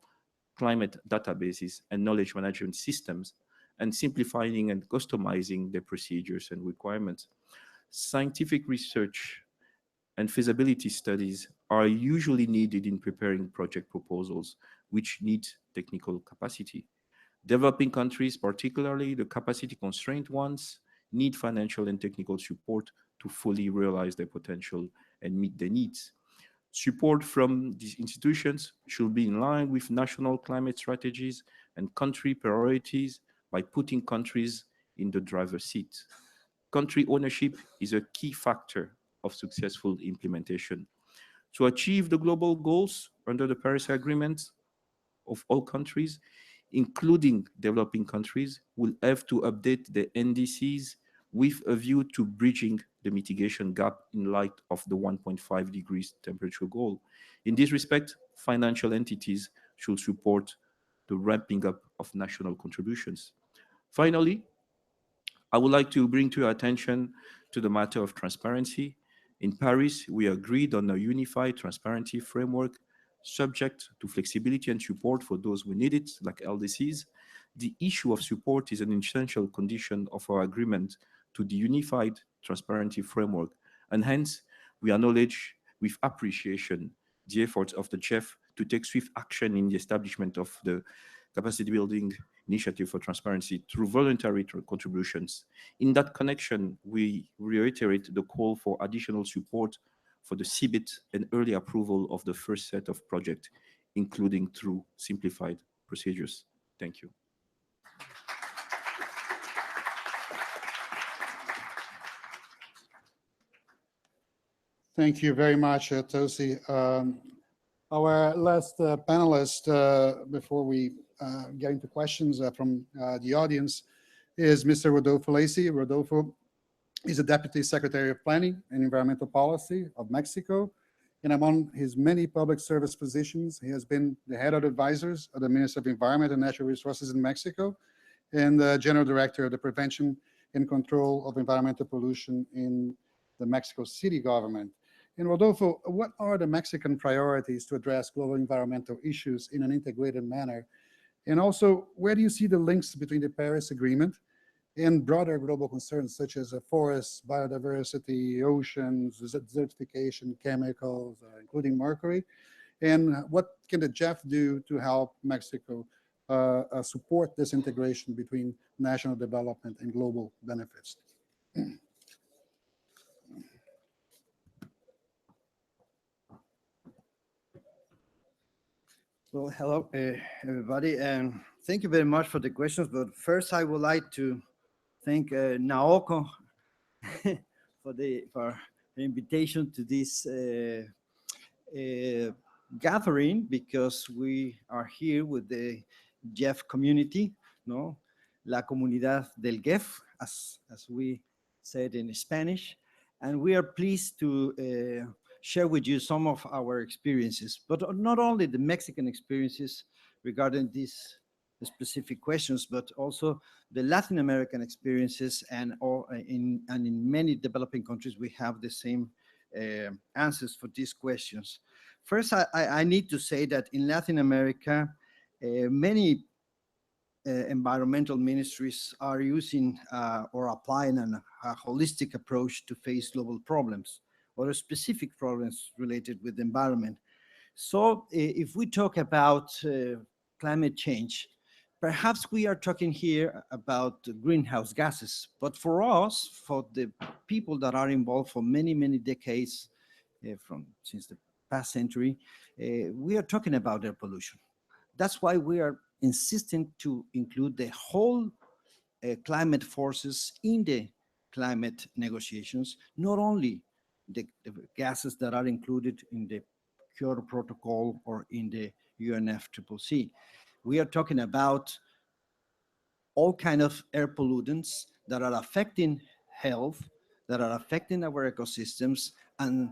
climate databases and knowledge management systems, and simplifying and customizing the procedures and requirements. Scientific research and feasibility studies are usually needed in preparing project proposals, which need technical capacity. Developing countries, particularly the capacity constrained ones, need financial and technical support to fully realize their potential and meet their needs. Support from these institutions should be in line with national climate strategies and country priorities by putting countries in the driver's seat. Country ownership is a key factor of successful implementation. To achieve the global goals under the Paris Agreement of all countries, including developing countries, will have to update the NDCs with a view to bridging the mitigation gap in light of the 1.5 degrees temperature goal. In this respect, financial entities should support the ramping up of national contributions. Finally, I would like to bring to your attention to the matter of transparency. In Paris, we agreed on a unified transparency framework subject to flexibility and support for those who need it, like LDCs. The issue of support is an essential condition of our agreement to the unified transparency framework, and hence we acknowledge with appreciation the efforts of the GEF to take swift action in the establishment of the capacity building initiative for transparency through voluntary contributions. In that connection, we reiterate the call for additional support for the CBIT and early approval of the first set of projects, including through simplified procedures. Thank you. Thank you very much, Tosi. Our last panelist, before we get into questions from the audience, is Mr. Rodolfo Lacey. Rodolfo is a Deputy Secretary of Planning and Environmental Policy of Mexico. And among his many public service positions, he has been the head of advisors of the Minister of Environment and Natural Resources in Mexico and the General Director of the Prevention and Control of Environmental Pollution in the Mexico City government. And Rodolfo, what are the Mexican priorities to address global environmental issues in an integrated manner? And also, where do you see the links between the Paris Agreement and broader global concerns such as forests, biodiversity, oceans, desertification, chemicals, including mercury? And what can the GEF do to help Mexico support this integration between national development and global benefits? Well, hello, everybody, and thank you very much for the questions. But first, I would like to thank Naoko for the invitation to this gathering, because we are here with the GEF community, no, la comunidad del GEF, as we said in Spanish, and we are pleased to share with you some of our experiences, but not only the Mexican experiences regarding these specific questions, but also the Latin American experiences, and in many developing countries we have the same answers for these questions. First, I need to say that in Latin America, many environmental ministries are using or applying a holistic approach to face global problems or specific problems related with the environment. So if we talk about climate change, perhaps we are talking here about greenhouse gases, but for us, for the people that are involved for many, many decades since the past century, we are talking about air pollution. That's why we are insisting to include the whole climate forces in the climate negotiations, not only the gases that are included in the Kyoto Protocol or in the UNFCCC. We are talking about all kind of air pollutants that are affecting health, that are affecting our ecosystems, and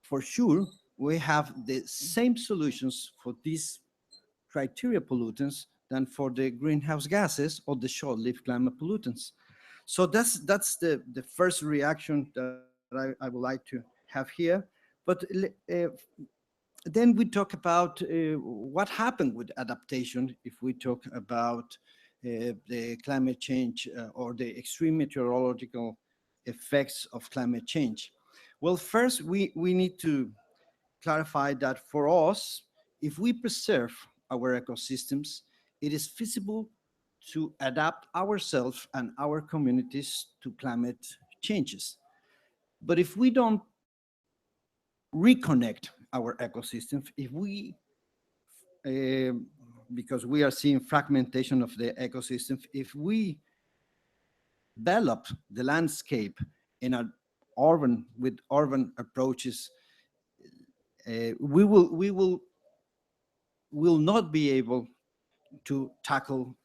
for sure, we have the same solutions for these criteria pollutants than for the greenhouse gases or the short-lived climate pollutants. So that's the first reaction that I would like to have here. But then we talk about what happened with adaptation if we talk about the climate change or the extreme meteorological effects of climate change. Well, first, we need to clarify that for us, if we preserve our ecosystems, it is feasible to adapt ourselves and our communities to climate changes. But if we don't reconnect our ecosystems, if we, because we are seeing fragmentation of the ecosystem, if we develop the landscape in an with urban approaches, we will not be able to tackle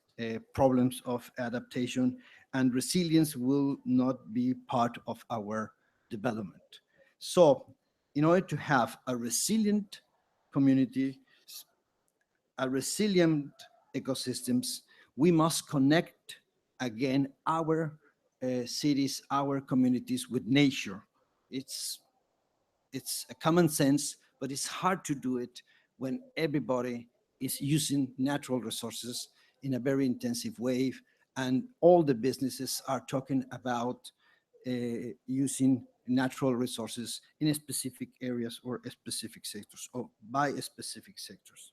problems of adaptation, and resilience will not be part of our development. So in order to have a resilient community, a resilient ecosystems, we must connect again our cities, our communities with nature. It's a common sense, but it's hard to do it when everybody is using natural resources in a very intensive way, and all the businesses are talking about using natural resources in specific areas or specific sectors or by specific sectors.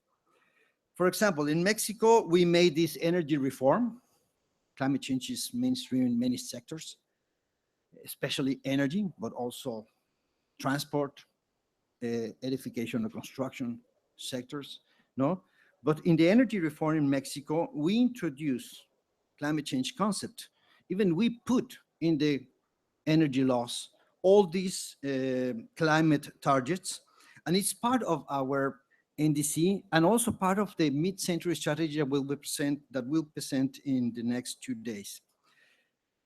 For example, in Mexico, we made this energy reform. Climate change is mainstream in many sectors, especially energy, but also transport, edification or construction sectors, no? But in the energy reform in Mexico, we introduced climate change concept. Even we put in the energy laws all these climate targets, and it's part of our NDC and also part of the mid-century strategy that we'll present in the next 2 days.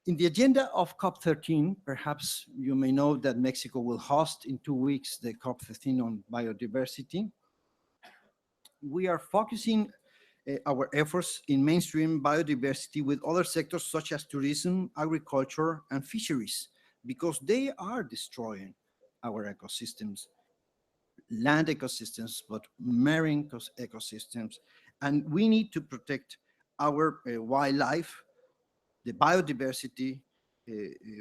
In the agenda of COP13, perhaps you may know that Mexico will host in 2 weeks the COP15 on biodiversity. We are focusing our efforts in mainstream biodiversity with other sectors such as tourism, agriculture, and fisheries, because they are destroying our ecosystems, land ecosystems, but marine ecosystems. And we need to protect our wildlife, the biodiversity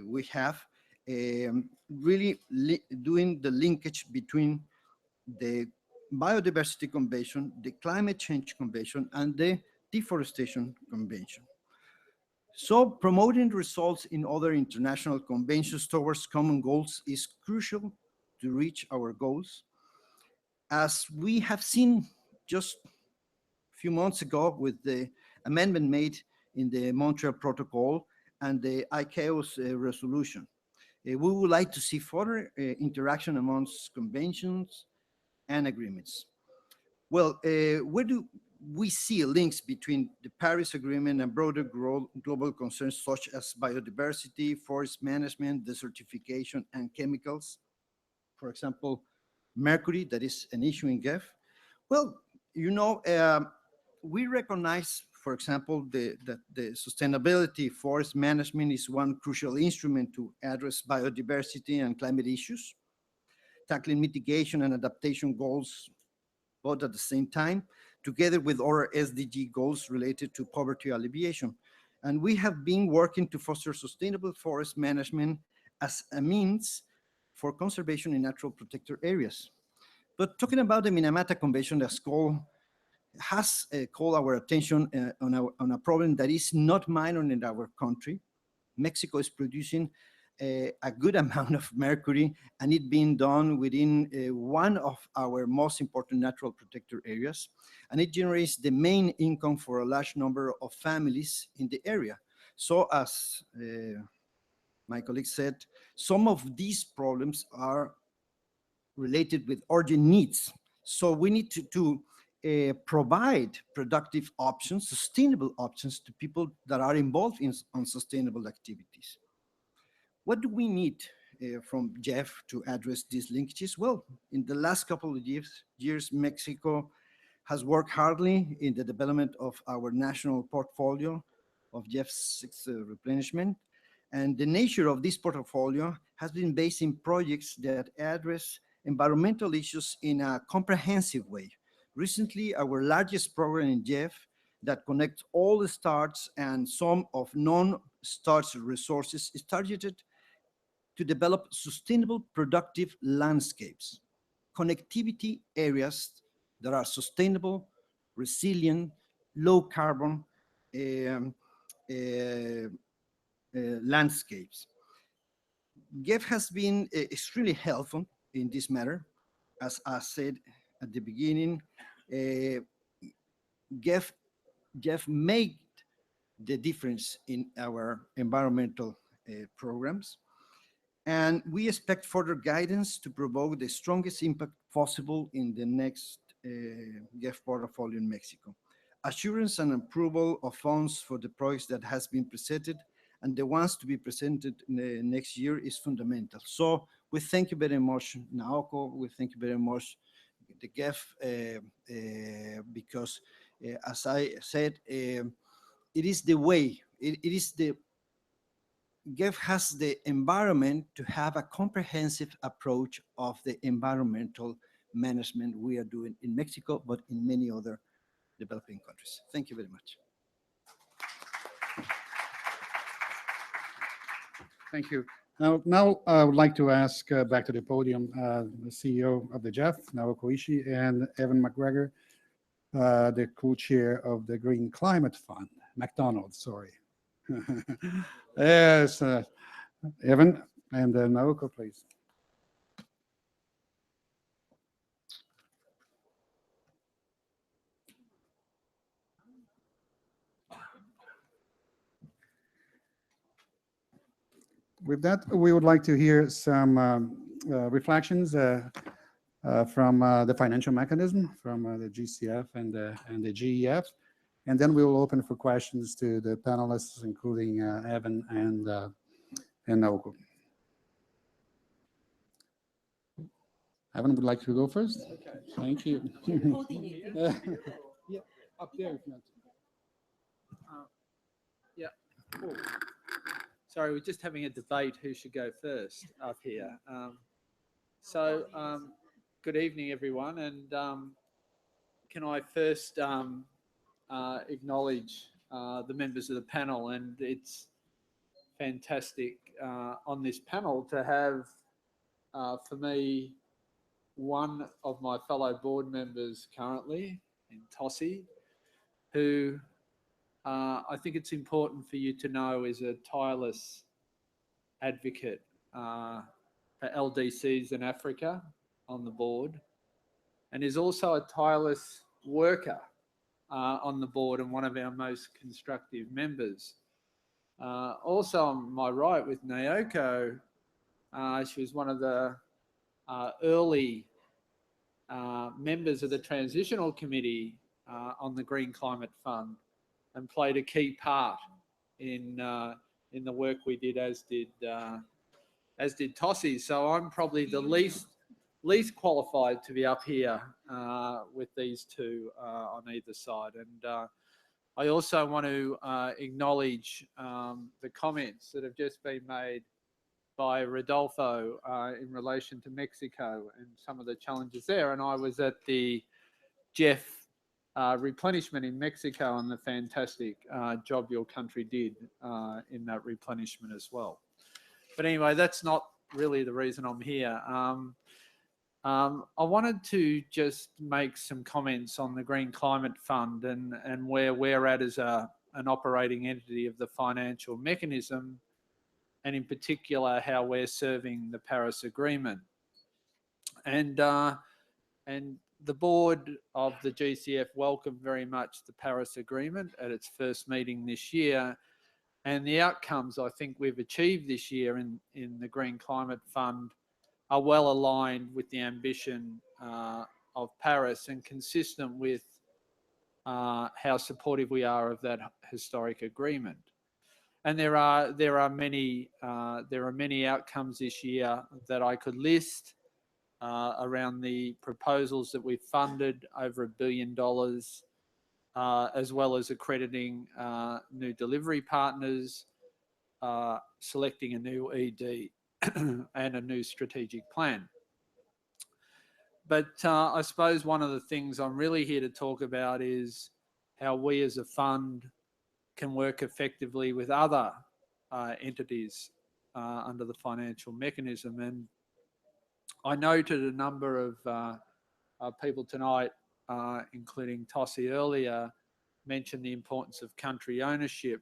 we have, really doing the linkage between the Biodiversity Convention, the Climate Change Convention, and the Deforestation Convention. So promoting results in other international conventions towards common goals is crucial to reach our goals. As we have seen just a few months ago with the amendment made in the Montreal Protocol and the ICAO's resolution. We would like to see further interaction amongst conventions and agreements. Well, we see links between the Paris Agreement and broader global concerns such as biodiversity, forest management, desertification, and chemicals. For example, mercury, that is an issue in GEF. Well, you know, we recognize, for example, that the sustainability forest management is one crucial instrument to address biodiversity and climate issues, tackling mitigation and adaptation goals both at the same time, together with our SDG goals related to poverty alleviation. And we have been working to foster sustainable forest management as a means for conservation in natural protected areas. But talking about the Minamata Convention, the SCOL has called our attention on a problem that is not minor in our country. Mexico is producing a good amount of mercury, and it being done within one of our most important natural protected areas. And it generates the main income for a large number of families in the area. So as my colleague said, some of these problems are related with urgent needs. So we need to provide productive options, sustainable options to people that are involved in unsustainable activities. What do we need from GEF to address these linkages? Well, in the last couple of years, Mexico has worked hardly in the development of our national portfolio of GEF 6 replenishment. And the nature of this portfolio has been based in projects that address environmental issues in a comprehensive way. Recently, our largest program in GEF that connects all the starts and some of non-starts resources is targeted to develop sustainable productive landscapes, connectivity areas that are sustainable, resilient, low carbon landscapes. GEF has been extremely helpful in this matter. As I said at the beginning, GEF made the difference in our environmental programs. And we expect further guidance to provoke the strongest impact possible in the next GEF portfolio in Mexico. Assurance and approval of funds for the projects that has been presented and the ones to be presented next year is fundamental. So we thank you very much, Naoko. We thank you very much, the GEF, because as I said, it is the way, it is the GEF has the environment to have a comprehensive approach of the environmental management we are doing in Mexico, but in many other developing countries. Thank you very much. Thank you. Now I would like to ask back to the podium the CEO of the GEF, Naoko Ishii, and Evan McGregor, the co-chair of the Green Climate Fund, McDonald's, sorry. Yes, Evan and Naoko, please. With that, we would like to hear some reflections from the financial mechanism, from the GCF and the GEF. And then we will open for questions to the panelists, including Evan and Naoko. Evan would like to go first. Okay. Thank you. Yeah, up there if you want to. Yeah. Cool. Sorry, we're just having a debate who should go first up here. Good evening, everyone. And can I first acknowledge the members of the panel, and it's fantastic on this panel to have, for me, one of my fellow board members currently in Tossi, who I think it's important for you to know is a tireless advocate for LDCs in Africa on the board, and is also a tireless worker on the board and one of our most constructive members. Also on my right with Naoko, she was one of the early members of the transitional committee on the Green Climate Fund and played a key part in the work we did, as did Tossi. So I'm probably the least qualified to be up here with these two on either side. And I also want to acknowledge the comments that have just been made by Rodolfo in relation to Mexico and some of the challenges there. And I was at the GEF replenishment in Mexico and the fantastic job your country did in that replenishment as well. But anyway, that's not really the reason I'm here. I wanted to just make some comments on the Green Climate Fund and where we're at as an operating entity of the financial mechanism, and in particular how we're serving the Paris Agreement. And the board of the GCF welcomed very much the Paris Agreement at its first meeting this year, and the outcomes I think we've achieved this year in the Green Climate Fund are well aligned with the ambition of Paris and consistent with how supportive we are of that historic agreement. And there are many outcomes this year that I could list around the proposals that we've funded, over $1 billion, as well as accrediting new delivery partners, selecting a new ED and a new strategic plan. But I suppose one of the things I'm really here to talk about is how we as a fund can work effectively with other entities under the financial mechanism. And I noted a number of people tonight, including Tossi earlier, mentioned the importance of country ownership.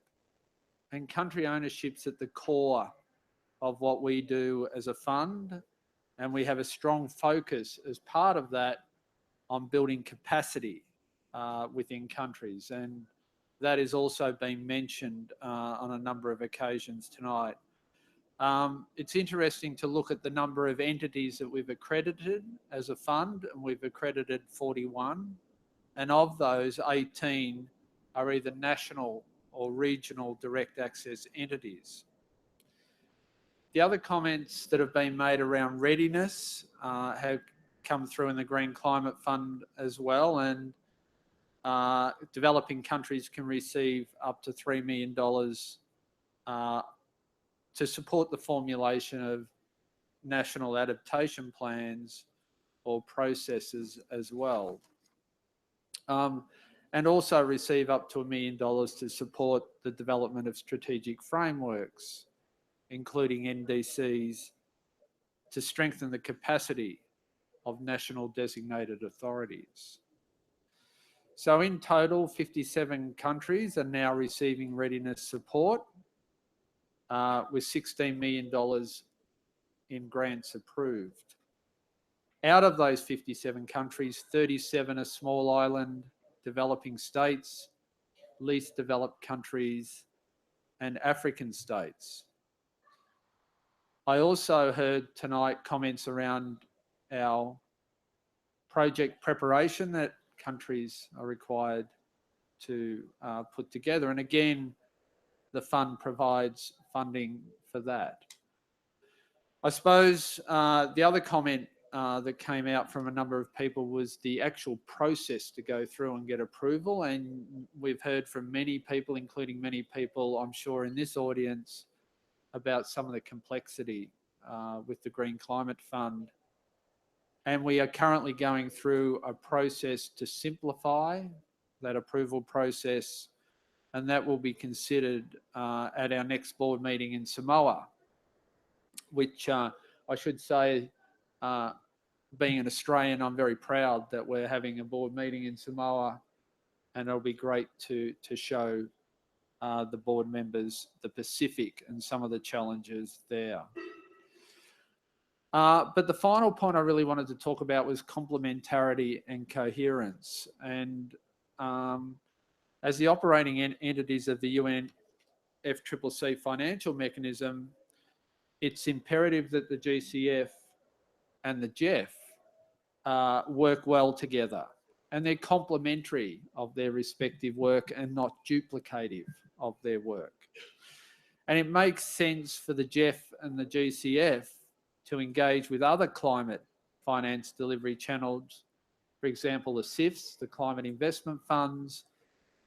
And country ownership's at the core of what we do as a fund. And we have a strong focus as part of that on building capacity within countries. And that is also being mentioned on a number of occasions tonight. It's interesting to look at the number of entities that we've accredited as a fund, and we've accredited 41. And of those, 18 are either national or regional direct access entities. The other comments that have been made around readiness have come through in the Green Climate Fund as well, and developing countries can receive up to $3 million to support the formulation of national adaptation plans or processes as well. And also receive up to $1 million to support the development of strategic frameworks, including NDCs, to strengthen the capacity of national designated authorities. So in total, 57 countries are now receiving readiness support with $16 million in grants approved. Out of those 57 countries, 37 are small island developing states, least developed countries, and African states. I also heard tonight comments around our project preparation that countries are required to put together. And again, the fund provides funding for that. I suppose the other comment that came out from a number of people was the actual process to go through and get approval. And we've heard from many people, including many people, I'm sure, in this audience, about some of the complexity with the Green Climate Fund. And we are currently going through a process to simplify that approval process, and that will be considered at our next board meeting in Samoa, which I should say, being an Australian, I'm very proud that we're having a board meeting in Samoa, and it'll be great to show the board members the Pacific and some of the challenges there. But the final point I really wanted to talk about was complementarity and coherence. And as the operating entities of the UNFCCC financial mechanism, it's imperative that the GCF and the GEF work well together. and they're complementary of their respective work and not duplicative of their work. And it makes sense for the GEF and the GCF to engage with other climate finance delivery channels, for example, the CIFs, the Climate Investment Funds,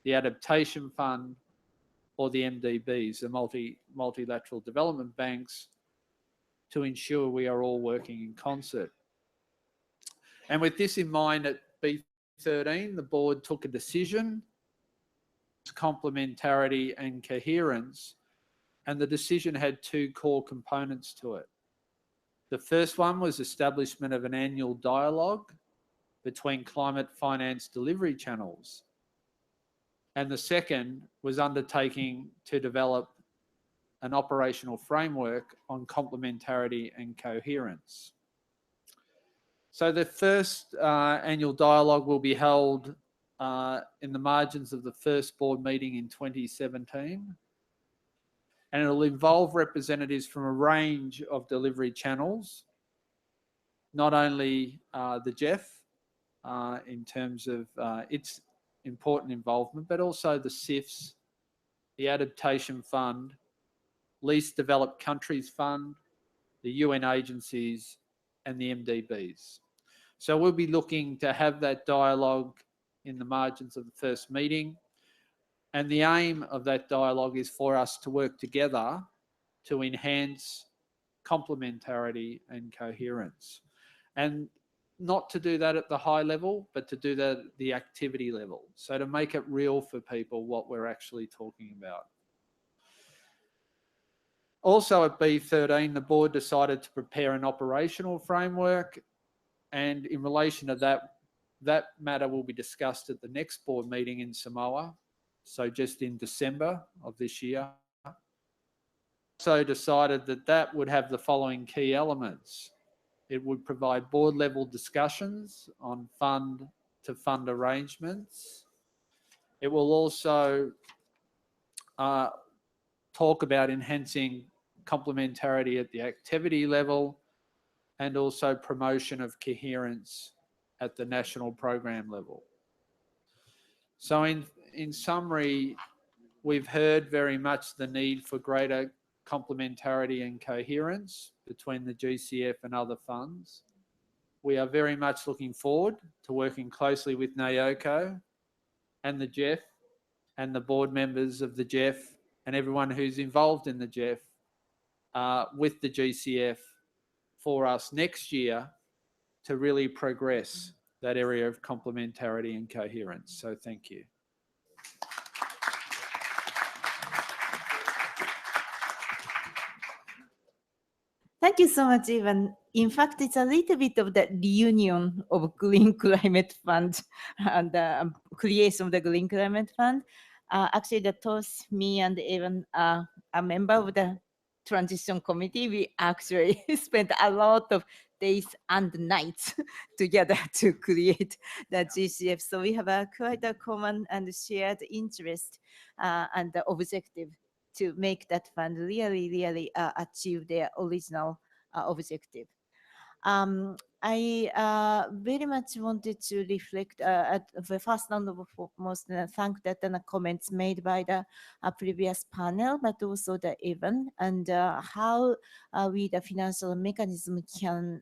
the Adaptation Fund, or the MDBs, the multilateral development banks, to ensure we are all working in concert. And with this in mind, at B13, the board took a decision, complementarity and coherence, and the decision had two core components to it. The first one was establishment of an annual dialogue between climate finance delivery channels. And the second was undertaking to develop an operational framework on complementarity and coherence. So the first annual dialogue will be held in the margins of the first board meeting in 2017. And it'll involve representatives from a range of delivery channels, not only the GEF in terms of its important involvement, but also the CIFs, the Adaptation Fund, Least Developed Countries Fund, the UN agencies, and the MDBs. So we'll be looking to have that dialogue in the margins of the first meeting. And the aim of that dialogue is for us to work together to enhance complementarity and coherence. And not to do that at the high level, but to do that at the activity level. So to make it real for people what we're actually talking about. Also at B13, the board decided to prepare an operational framework, and in relation to that matter will be discussed at the next board meeting in Samoa, so just in December of this year. Also decided that that would have the following key elements. It would provide board level discussions on fund to fund arrangements. It will also talk about enhancing complementarity at the activity level and also promotion of coherence at the national program level. So in summary, we've heard very much the need for greater complementarity and coherence between the GCF and other funds. We are very much looking forward to working closely with Naoko and the GEF and the board members of the GEF and everyone who's involved in the GEF with the GCF for us next year to really progress that area of complementarity and coherence. So thank you. Thank you so much, Ivan. In fact, it's a little bit of the reunion of Green Climate Fund and the creation of the Green Climate Fund. Actually, that was me and Ivan, a member of the transition committee. We actually spent a lot of days and nights together to create the GCF. So we have quite a common and shared interest and the objective to make that fund really achieve their original objective. I very much wanted to reflect at the first and foremost thank that and comments made by the previous panel, but also the event and how we the financial mechanism can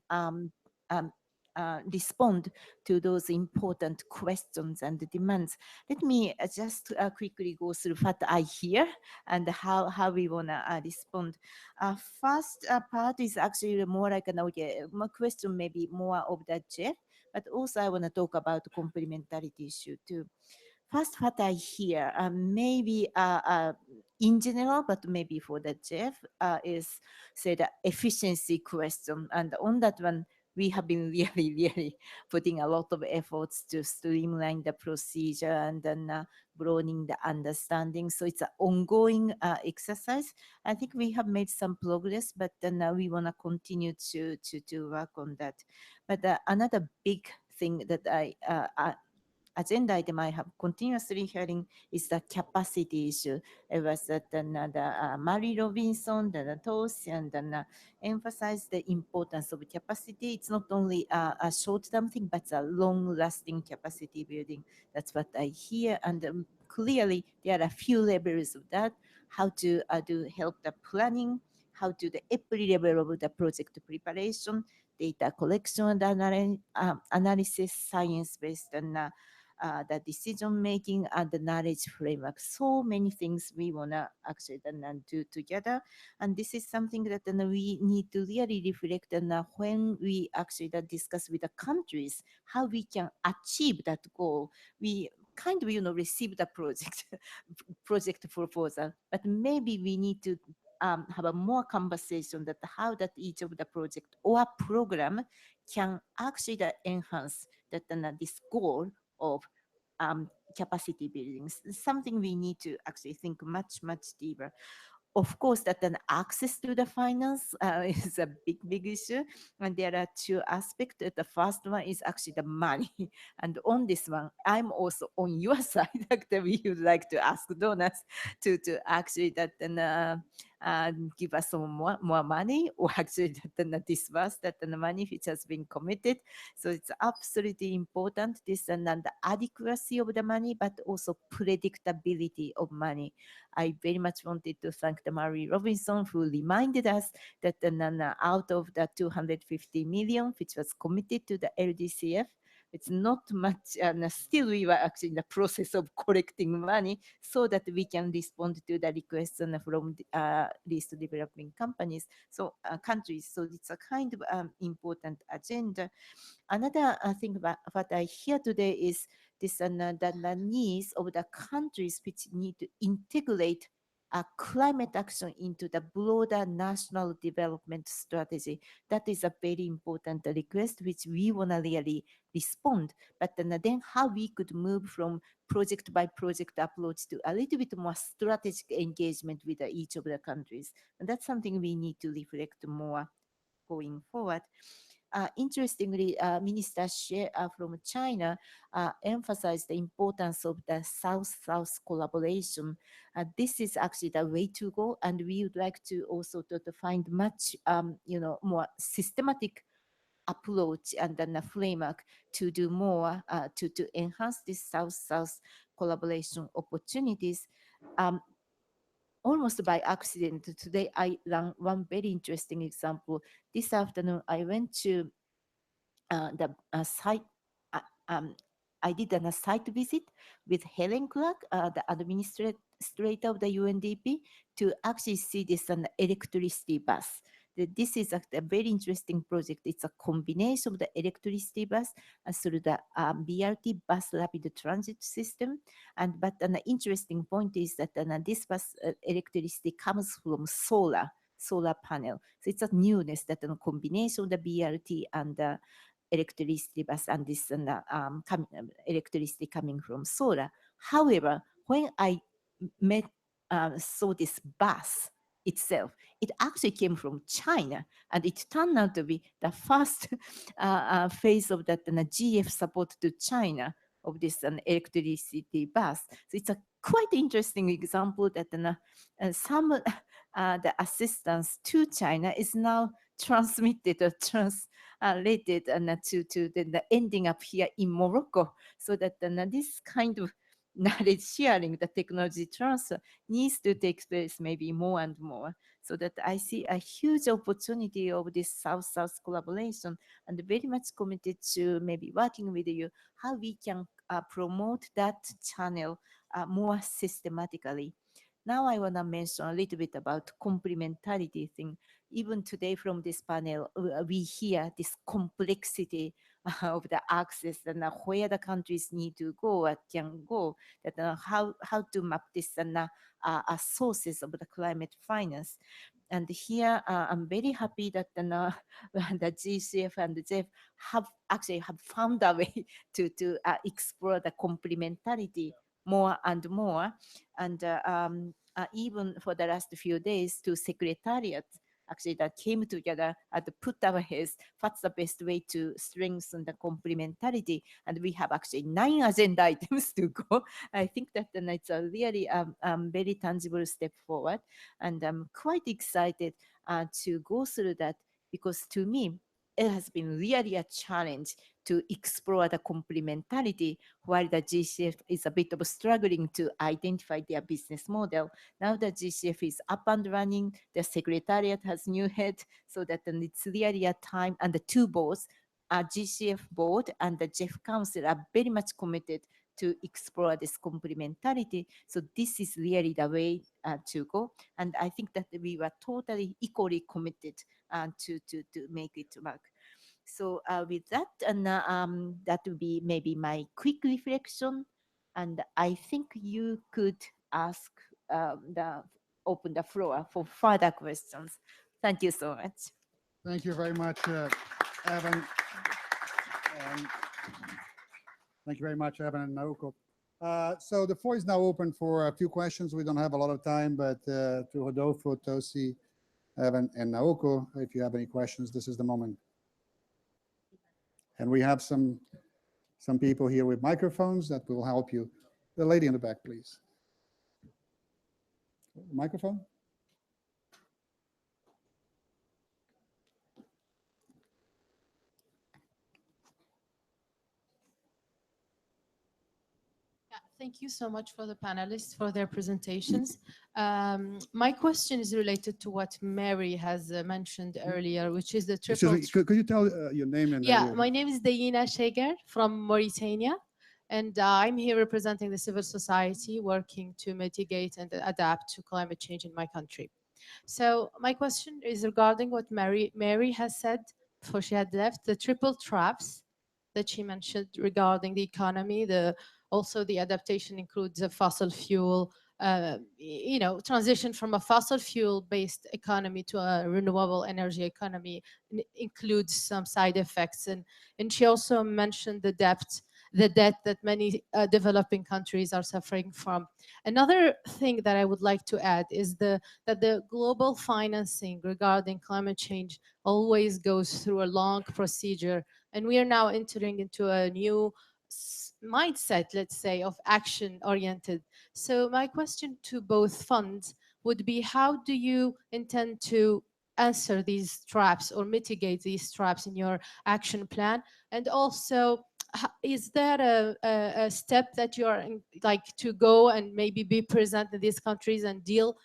respond to those important questions and demands. Let me just quickly go through what I hear and how we want to respond. First part is actually more like an my question may be more of the GEF, but also I want to talk about the complementarity issue too. First, what I hear, maybe in general, but maybe for the GEF, is say the efficiency question. And on that one, we have been really putting a lot of efforts to streamline the procedure and then broadening the understanding. So it's an ongoing exercise. I think we have made some progress, but then we want to continue to work on that. But another big thing that I agenda item I have continuously hearing is the capacity issue. It was that Mary Robinson, the Toast, and then emphasized the importance of capacity. It's not only a short-term thing, but a long-lasting capacity building. That's what I hear, and clearly there are a few levels of that. How to do help the planning, how to the every level of the project preparation, data collection and analysis, science-based and the decision making and the knowledge framework. So many things we wanna actually do together, and this is something that we need to really reflect and when we actually discuss with the countries how we can achieve that goal. We kind of receive the project project proposal, but maybe we need to have a more conversation that how that each of the project or program can actually enhance that this goal of capacity building. Something we need to actually think much deeper. Of course, that an access to the finance is a big issue, and there are two aspects. The first one is actually the money, and on this one, I'm also on your side. That we would like to ask donors to actually that give us some more money, or actually that disburse that the money which has been committed. So it's absolutely important this and the adequacy of the money, but also predictability of money. I very much wanted to thank the Mary Robinson who reminded us that out of the 250 million which was committed to the LDCF, it's not much, and still we were actually in the process of collecting money so that we can respond to the requests from least developing companies, so countries. So it's a kind of important agenda. Another thing about what I hear today is this the needs of the countries which need to integrate climate action into the broader national development strategy. That is a very important request which we want to really respond. But then how we could move from project by project approach to a little bit more strategic engagement with each of the countries. And that's something we need to reflect more going forward. Interestingly, Minister Xie from China emphasized the importance of the South-South collaboration. This is actually the way to go, and we would like to also to find much, more systematic approach and then a framework to do more to enhance this South-South collaboration opportunities. Almost by accident, today I learned one very interesting example. This afternoon, I went to the site. Uh, um, I did a site visit with Helen Clark, the administrator of the UNDP, to actually see this an electricity bus. This is a very interesting project. It's a combination of the electricity bus through the BRT bus rapid transit system. But an interesting point is that this bus electricity comes from solar panel. So it's a newness that a combination of the BRT and the electricity bus and this electricity coming from solar. However, when I saw this bus itself, it actually came from China, and it turned out to be the first phase of that GF support to China of this electricity bus. So it's a quite interesting example that some the assistance to China is now transmitted or translated to the ending up here in Morocco, so that this kind of knowledge sharing, the technology transfer needs to take place maybe more and more, so that I see a huge opportunity of this South-South collaboration, and very much committed to maybe working with you how we can promote that channel more systematically. Now I want to mention a little bit about complementarity thing. Even today from this panel, we hear this complexity of the access and where the countries need to go or can go, that how to map this and sources of the climate finance. And here, I'm very happy that the GCF and the GEF have found a way to explore the complementarity more and more. And even for the last few days, to Secretariat, actually that came together and put our heads, what's the best way to strengthen the complementarity. And we have actually 9 agenda items to go. I think that it's a really very tangible step forward. And I'm quite excited to go through that, because to me, it has been really a challenge to explore the complementarity while the GCF is a bit of struggling to identify their business model. Now the GCF is up and running, the secretariat has new head, so that it's really a time, and the two boards, GCF board and the GEF council, are very much committed to explore this complementarity. So this is really the way to go. And I think that we were totally equally committed to make it work. So with that, and that would be maybe my quick reflection. And I think you could ask open the floor for further questions. Thank you so much. Thank you very much, Evan. Thank you very much, Evan and Naoko. So the floor is now open for a few questions. We don't have a lot of time, but to Rodolfo, Tosi, Evan, and Naoko, if you have any questions, this is the moment. And we have some people here with microphones that will help you. The lady in the back, please. Microphone? Thank you so much for the panelists for their presentations. My question is related to what Mary has mentioned earlier, which is the triple. Could you tell your name? And yeah, my name is Dayina Sheger from Mauritania, and I'm here representing the civil society working to mitigate and adapt to climate change in my country. So my question is regarding what Mary has said before she had left, the triple traps that she mentioned regarding the economy. Also the adaptation includes a fossil fuel, transition from a fossil fuel based economy to a renewable energy economy includes some side effects. And she also mentioned the debt that many developing countries are suffering from. Another thing that I would like to add is that the global financing regarding climate change always goes through a long procedure. And we are now entering into a new mindset, let's say, of action oriented. So my question to both funds would be, how do you intend to answer these traps or mitigate these traps in your action plan? And also, is there a step that you are like to go and maybe be present in these countries and deal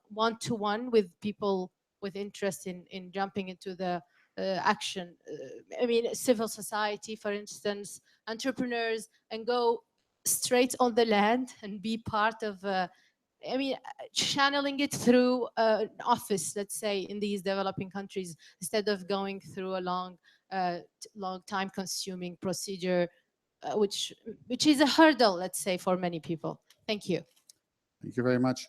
one-to-one with people with interest in jumping into the action? I mean, civil society, for instance, entrepreneurs, and go straight on the land and be part of channeling it through an office, let's say, in these developing countries, instead of going through a long time consuming procedure, which is a hurdle, let's say, for many people. Thank you. Thank you very much.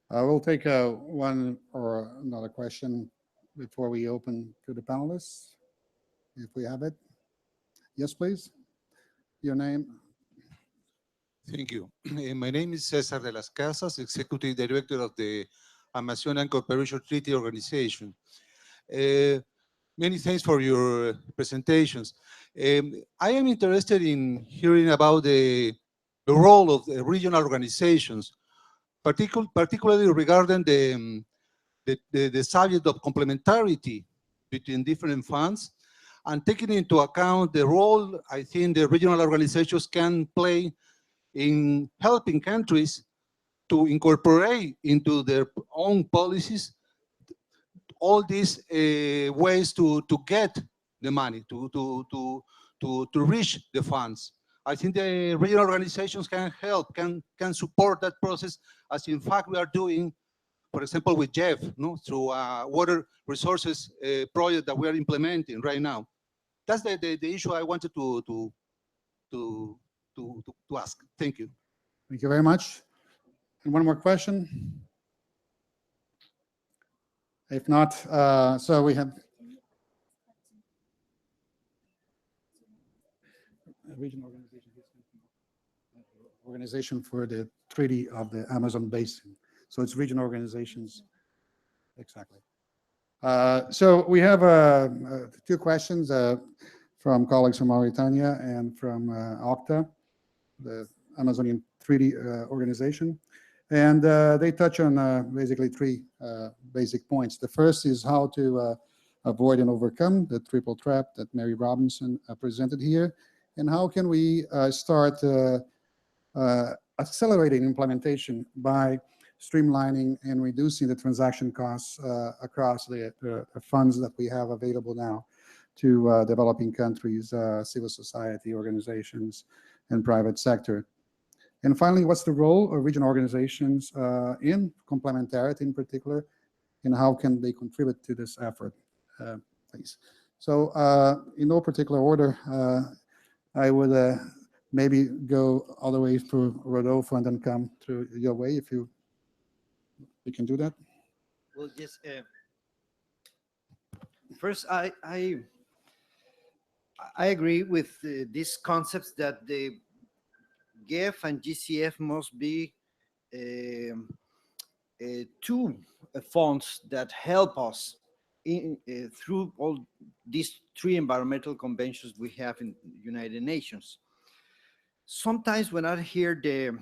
We'll take one or another question before we open to the panelists, if we have it. Yes, please. Your name? Thank you. My name is Cesar de las Casas, Executive Director of the Amazonian Cooperation Treaty Organization. Many thanks for your presentations. I am interested in hearing about the role of the regional organizations, particularly regarding the subject of complementarity between different funds, and taking into account the role I think the regional organizations can play in helping countries to incorporate into their own policies all these ways to get the money, to reach the funds. I think the regional organizations can help, can support that process, as in fact we are doing, for example, with GEF, through a water resources project that we are implementing right now. That's the issue I wanted to ask. Thank you. Thank you very much. And one more question? If not, so we have a regional organization for the Treaty of the Amazon Basin. So it's regional organizations. Exactly. So we have two questions from colleagues from Mauritania and from OCTA, the Amazonian Treaty Organization. And they touch on basically three basic points. The first is how to avoid and overcome the triple trap that Mary Robinson presented here. And how can we start accelerating implementation by streamlining and reducing the transaction costs across the funds that we have available now to developing countries, civil society organizations, and private sector. And finally, what's the role of regional organizations in complementarity in particular, and how can they contribute to this effort, please? So in no particular order, I would maybe go all the way through Rodolfo and then come through your way, if you can do that. Well, yes. First, I agree with these concepts that the GEF and GCF must be two funds that help us through all these three environmental conventions we have in the United Nations. Sometimes when I hear the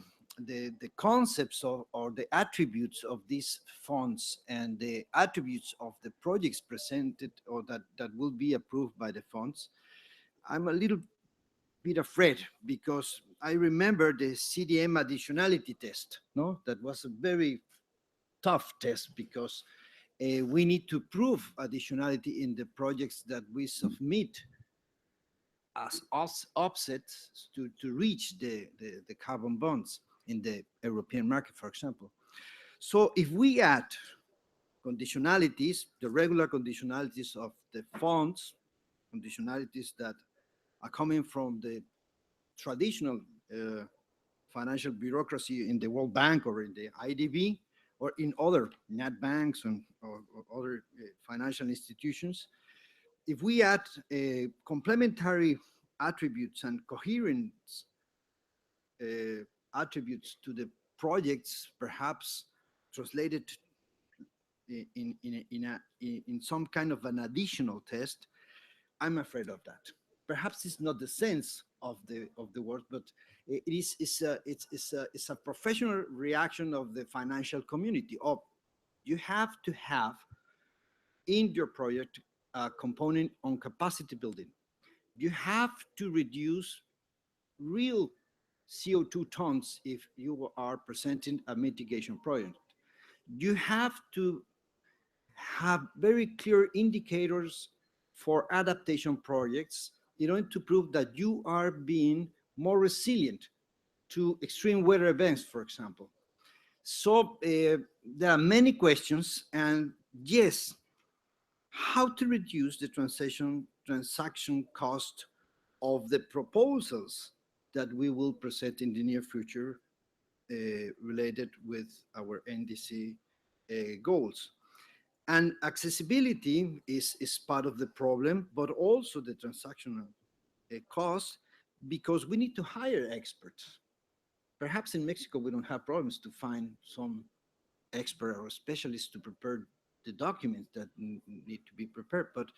concepts of, or the attributes of these funds and the attributes of the projects presented or that will be approved by the funds, I'm a little bit afraid, because I remember the CDM additionality test. No, that was a very tough test, because we need to prove additionality in the projects that we submit as offsets to reach the carbon bonds in the European market, for example. So if we add conditionalities, the regular conditionalities of the funds, conditionalities that are coming from the traditional financial bureaucracy in the World Bank or in the IDB or in other net banks or other financial institutions, if we add complementary attributes and coherence attributes to the projects, perhaps translated in some kind of an additional test, I'm afraid of that. Perhaps it's not the sense of the word, but it's a professional reaction of the financial community. You have to have in your project a component on capacity building. You have to reduce real CO2 tons if you are presenting a mitigation project. You have to have very clear indicators for adaptation projects in order to prove that you are being more resilient to extreme weather events, for example. So there are many questions, and yes, how to reduce the transaction cost of the proposals that we will present in the near future related with our NDC goals. And accessibility is part of the problem, but also the transactional cost, because we need to hire experts. Perhaps in Mexico, we don't have problems to find some expert or specialist to prepare the documents that need to be prepared, but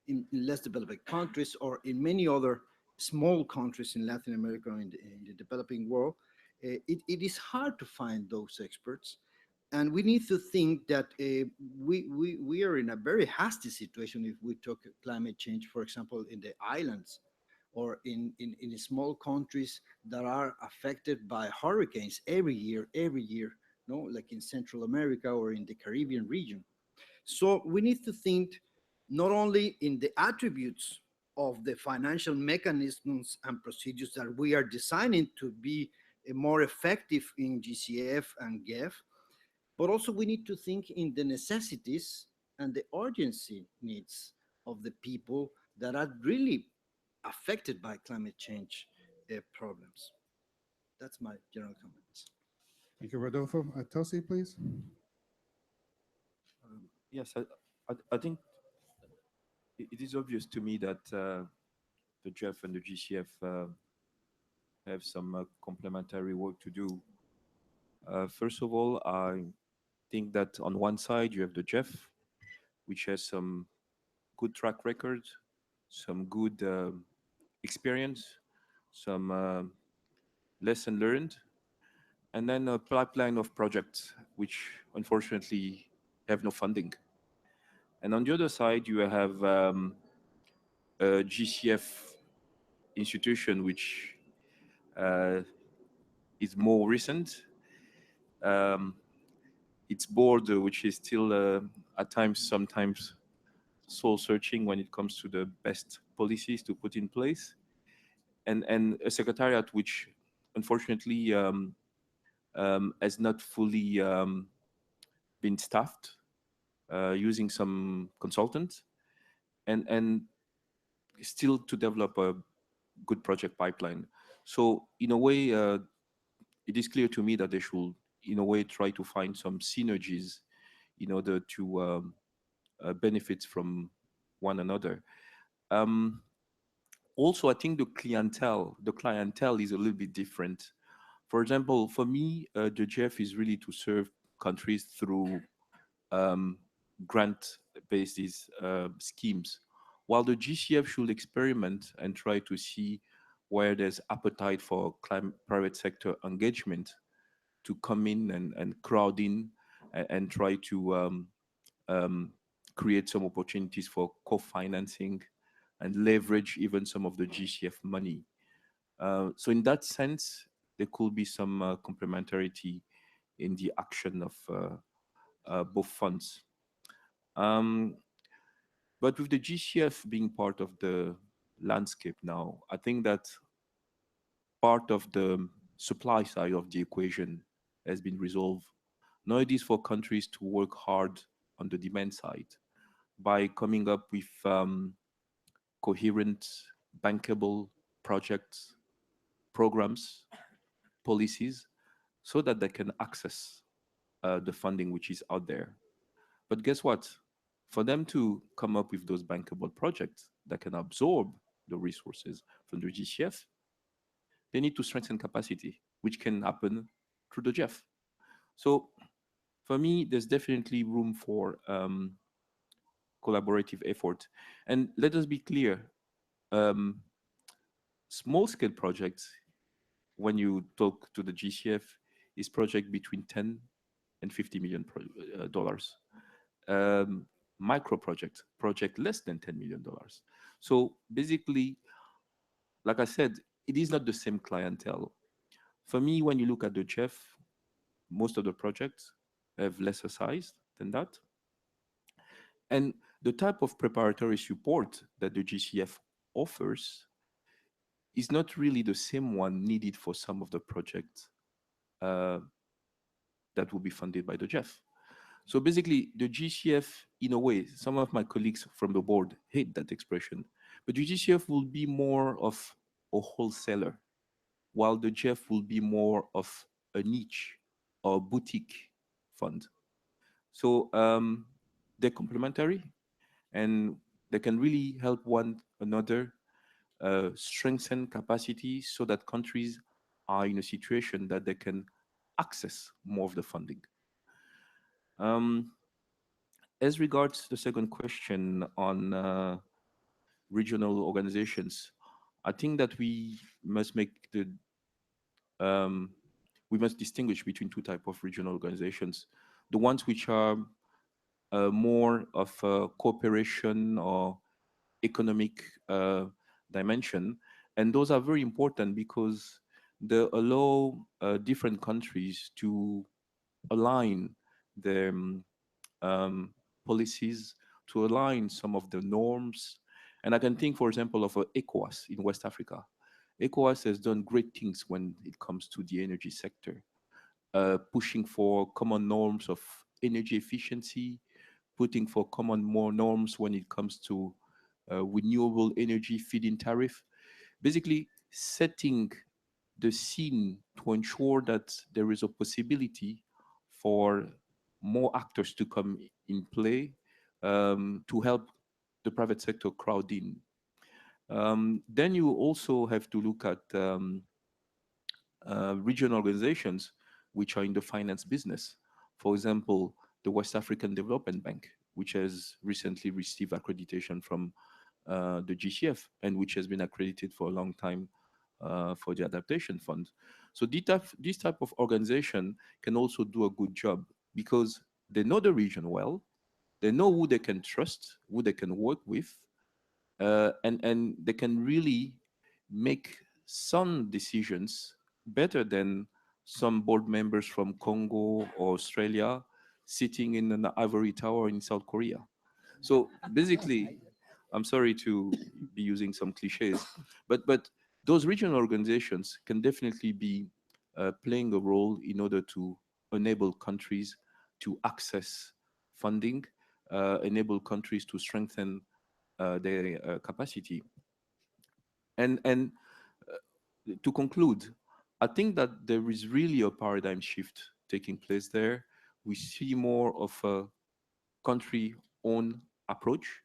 in less developed countries or in many other small countries in Latin America or in the developing world, it is hard to find those experts. And we need to think that we are in a very hasty situation if we talk climate change, for example, in the islands or in small countries that are affected by hurricanes every year, no, like in Central America or in the Caribbean region. So we need to think not only in the attributes of the financial mechanisms and procedures that we are designing to be more effective in GCF and GEF, but also we need to think in the necessities and the urgency needs of the people that are really affected by climate change problems. That's my general comments. Thank you, Rodolfo. Tosi, please. Yes, I think it is obvious to me that the GEF and the GCF have some complementary work to do. First of all, I think that on one side you have the GEF, which has some good track record, some good experience, some lesson learned, and then a pipeline of projects which unfortunately have no funding. And on the other side, you have a GCF institution which is more recent. Um, its board, which is still at times, sometimes soul searching when it comes to the best policies to put in place, and a secretariat which unfortunately has not fully been staffed, using some consultants, and still to develop a good project pipeline. So in a way, it is clear to me that they should, in a way, try to find some synergies in order to benefit from one another. Um, Also, I think the clientele is a little bit different. For example, for me, the GEF is really to serve countries through um, grant-based schemes, while the GCF should experiment and try to see where there's appetite for private sector engagement to come in and crowd in and try to um, create some opportunities for co-financing and leverage even some of the GCF money. So in that sense, there could be some complementarity in the action of both funds. But with the GCF being part of the landscape now, I think that part of the supply side of the equation has been resolved. Now it is for countries to work hard on the demand side by coming up with coherent, bankable projects, programs, policies, so that they can access the funding which is out there. But guess what? For them to come up with those bankable projects that can absorb the resources from the GCF, they need to strengthen capacity, which can happen through the GEF. So for me, there's definitely room for collaborative effort. And let us be clear, um, small scale projects, when you talk to the GCF, is project between 10 and 50 million dollars. Micro project less than $10 million. So basically, like I said, it is not the same clientele. For me, when you look at the GEF, most of the projects have lesser size than that. And the type of preparatory support that the GCF offers is not really the same one needed for some of the projects uh, that will be funded by the GEF. So basically, the GCF, in a way, some of my colleagues from the board hate that expression, but the GCF will be more of a wholesaler, while the GEF will be more of a niche or boutique fund. So they're complementary, and they can really help one another strengthen capacity so that countries are in a situation that they can access more of the funding. As regards the second question on regional organizations, I think that we must we must distinguish between two types of regional organizations. The ones which are more of a cooperation or economic dimension, and those are very important because they allow different countries to align their policies, to align some of the norms. And I can think, for example, of ECOWAS in West Africa. ECOWAS has done great things when it comes to the energy sector, pushing for common norms of energy efficiency, putting for common more norms when it comes to renewable energy feed-in tariff, basically setting the scene to ensure that there is a possibility for more actors to come in play to help the private sector crowd in. Then you also have to look at regional organizations which are in the finance business. For example, the West African Development Bank, which has recently received accreditation from the GCF and which has been accredited for a long time for the adaptation fund. So this type of organization can also do a good job because they know the region well, they know who they can trust, who they can work with, and they can really make some decisions better than some board members from Congo or Australia sitting in an ivory tower in South Korea. So basically, I'm sorry to be using some cliches, but those regional organizations can definitely be playing a role in order to enable countries to access funding, enable countries to strengthen their capacity. And to conclude, I think that there is really a paradigm shift taking place there. We see more of a country-owned approach.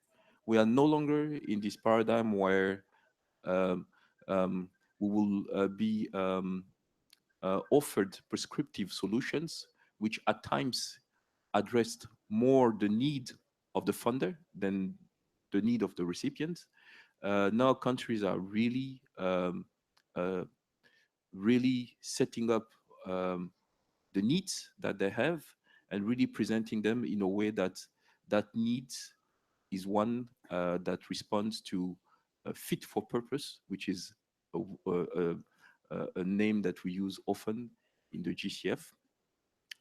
We are no longer in this paradigm where um, we will be offered prescriptive solutions, which at times addressed more the need of the funder than the need of the recipient. Now countries are really setting up the needs that they have and really presenting them in a way that that needs is one that responds to fit for purpose, which is a name that we use often in the GCF,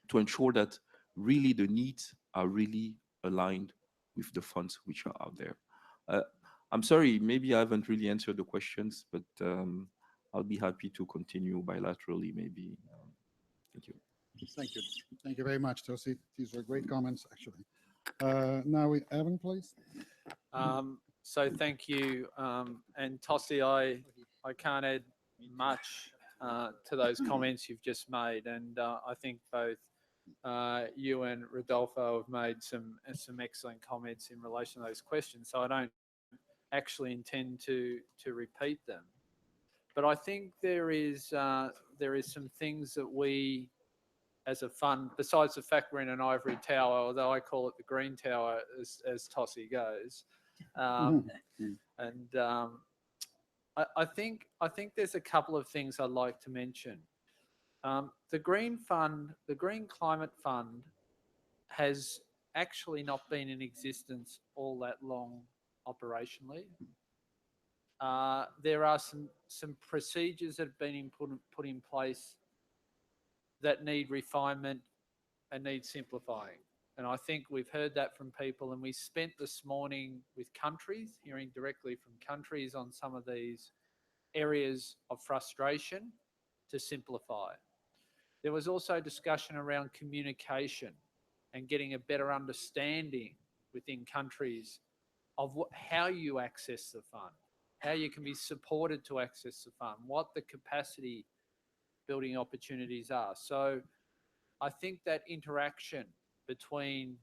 to ensure that really the needs are really aligned with the funds which are out there. I'm sorry, maybe I haven't really answered the questions, but I'll be happy to continue bilaterally maybe. Thank you. Thank you. Thank you very much, Tosi. These were great comments, actually. Now, Evan, please. So thank you. And Tosi, I can't add much to those comments you've just made. And I think both you and Rodolfo have made some excellent comments in relation to those questions. So I don't actually intend to repeat them. But I think there is some things that we, as a fund, besides the fact we're in an ivory tower, although I call it the green tower as Tosi goes, and I think there's a couple of things I'd like to mention. The Green Fund, the Green Climate Fund, has actually not been in existence all that long operationally. There are some procedures that have been put in place that need refinement and need simplifying. And I think we've heard that from people, and we spent this morning with countries, hearing directly from countries on some of these areas of frustration to simplify. There was also discussion around communication and getting a better understanding within countries of how you access the fund, how you can be supported to access the fund, what the capacity building opportunities are. So I think that interaction between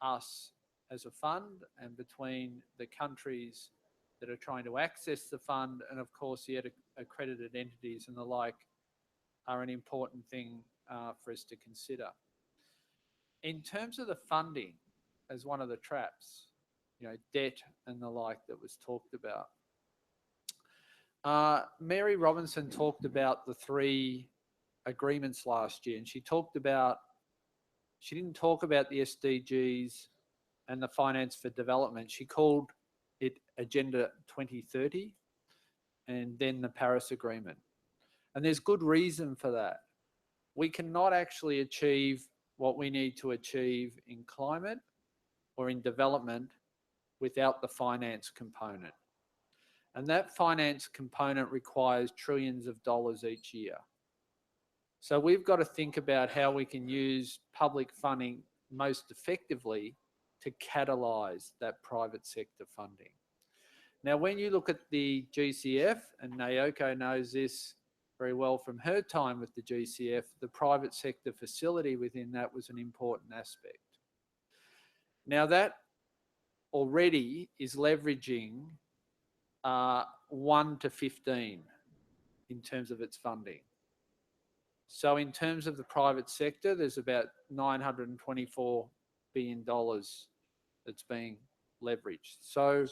us as a fund and between the countries that are trying to access the fund and of course the accredited entities and the like are an important thing for us to consider. In terms of the funding as one of the traps, debt and the like that was talked about. Mary Robinson talked about the 3 agreements last year, and she didn't talk about the SDGs and the finance for development. She called it Agenda 2030 and then the Paris Agreement. And there's good reason for that. We cannot actually achieve what we need to achieve in climate or in development without the finance component. And that finance component requires trillions of dollars each year. So we've got to think about how we can use public funding most effectively to catalyse that private sector funding. Now, when you look at the GCF, and Naoko knows this very well from her time with the GCF, the private sector facility within that was an important aspect. Now, that already is leveraging 1 to 15 in terms of its funding. So in terms of the private sector, there's about $924 billion that's being leveraged. So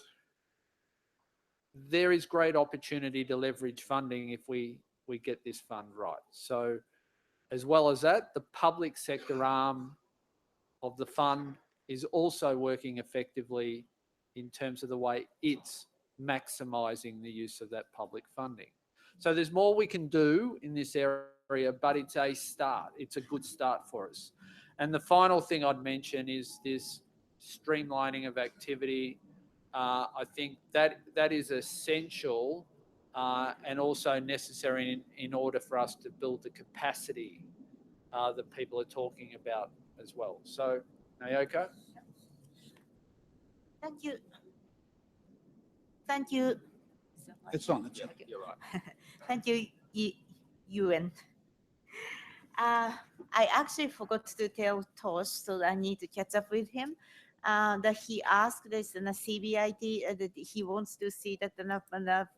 there is great opportunity to leverage funding if we get this fund right. So as well as that, the public sector arm of the fund is also working effectively in terms of the way it's maximising the use of that public funding. So there's more we can do in this area, but it's a start. It's a good start for us. And the final thing I'd mention is this streamlining of activity. I think that is essential and also necessary in order for us to build the capacity that people are talking about as well. So, Naoko? Thank you. Thank you. It's on. It's on. You're right. Thank you, Ewan. I actually forgot to tell Tosh, so I need to catch up with him. That he asked this in a CBIT that he wants to see that the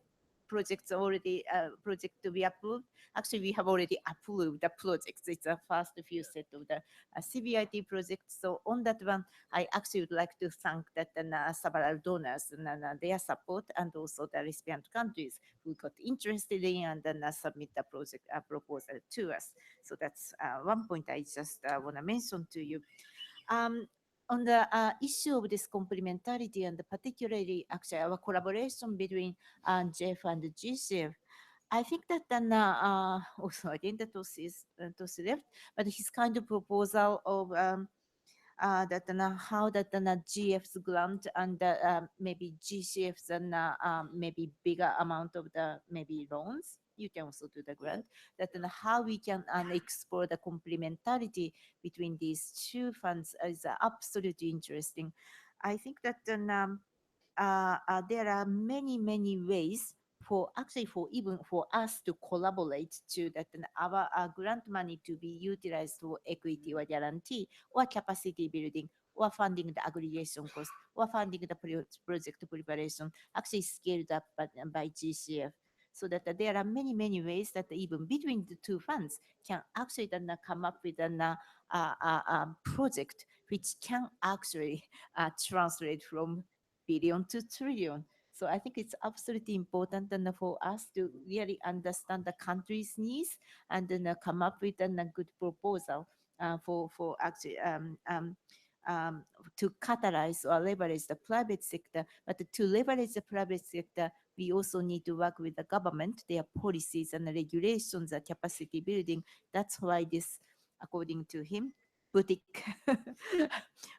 projects already project to be approved. Actually, we have already approved the projects. It's the first few set of the CBIT projects. So on that one, I actually would like to thank that several donors and their support, and also the recipient countries who got interested in and then submit the project proposal to us. So that's one point I just want to mention to you. On the issue of this complementarity and particularly actually our collaboration between GEF and GCF, I think that then also again the toss is left, but his kind of proposal of that how that GF's grant and maybe GCF's and maybe bigger amount of the maybe loans. You can also do the grant. That how we can explore the complementarity between these two funds is absolutely interesting. I think that there are many ways for actually for even for us to collaborate to that our grant money to be utilized for equity or guarantee or capacity building or funding the aggregation cost or funding the project preparation actually scaled up by GCF. So that there are many ways that even between the two funds can actually then come up with a project which can actually translate from billion to trillion. So I think it's absolutely important and for us to really understand the country's needs and then come up with a good proposal for actually to catalyze or leverage the private sector. But to leverage the private sector, we also need to work with the government, their policies and regulations, capacity building. That's why this, according to him, boutique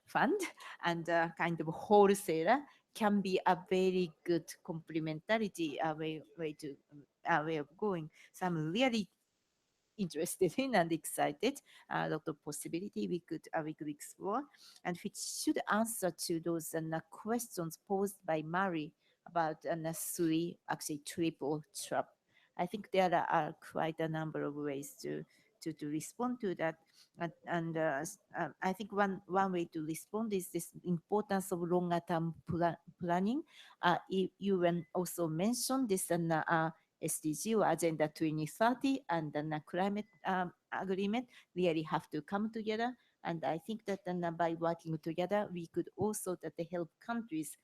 fund and kind of wholesaler can be a very good complementarity way of going. So I'm really interested in and excited a lot of possibility we could explore, and which should answer to those questions posed by Mary about three, actually triple trap. I think there are quite a number of ways to respond to that. And I think one way to respond is this importance of longer term planning. You also mentioned this SDG or Agenda 2030 and then the climate agreement really have to come together. And I think that by working together, we could also help countries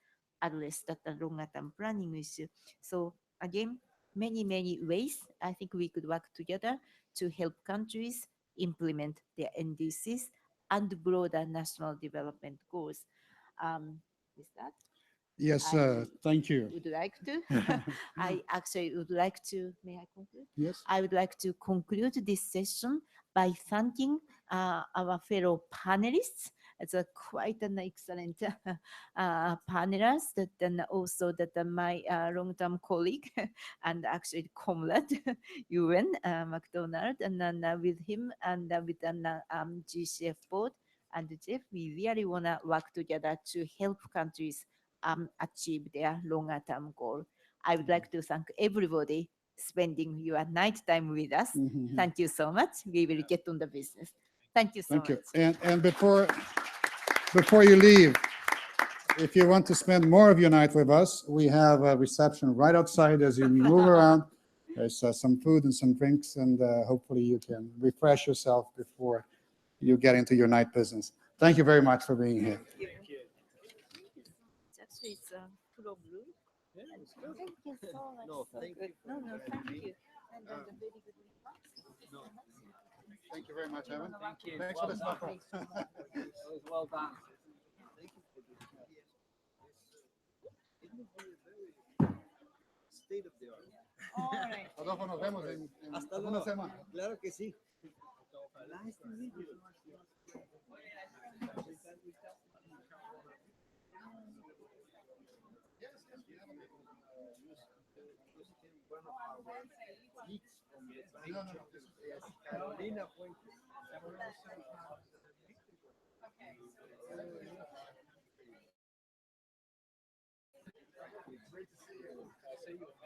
address that longer term planning issue. So again, many ways I think we could work together to help countries implement their NDCs and broader national development goals. Is that? Yes, thank you. Would like to. I actually would like to. May I conclude? Yes. I would like to conclude this session by thanking our fellow panelists. It's a quite an excellent panelist, and also that my long-term colleague and actually comrade Ewan McDonald, and then with him and with the GCF board and Jeff, we really want to work together to help countries achieve their longer term goal. I would like to thank everybody spending your night time with us. Thank you so much. We will get on the business. Thank you so much. And before you leave, if you want to spend more of your night with us, we have a reception right outside as you move around. There's some food and some drinks, and hopefully you can refresh yourself before you get into your night business. Thank you very much for being here. Thank you. is problem. Yeah, it's good. Thank you so much. No, thank you. No, no, thank you. And Uh, the very good remarks. Thank you very much, Evan. Thank you. Thanks Well for the done. stuff. That was well done. State of the art. All right. Adolfo, nos vemos en Hasta una luego. semana. Claro que sí. Nice to meet you. Carolina Fuentes. Great to see you.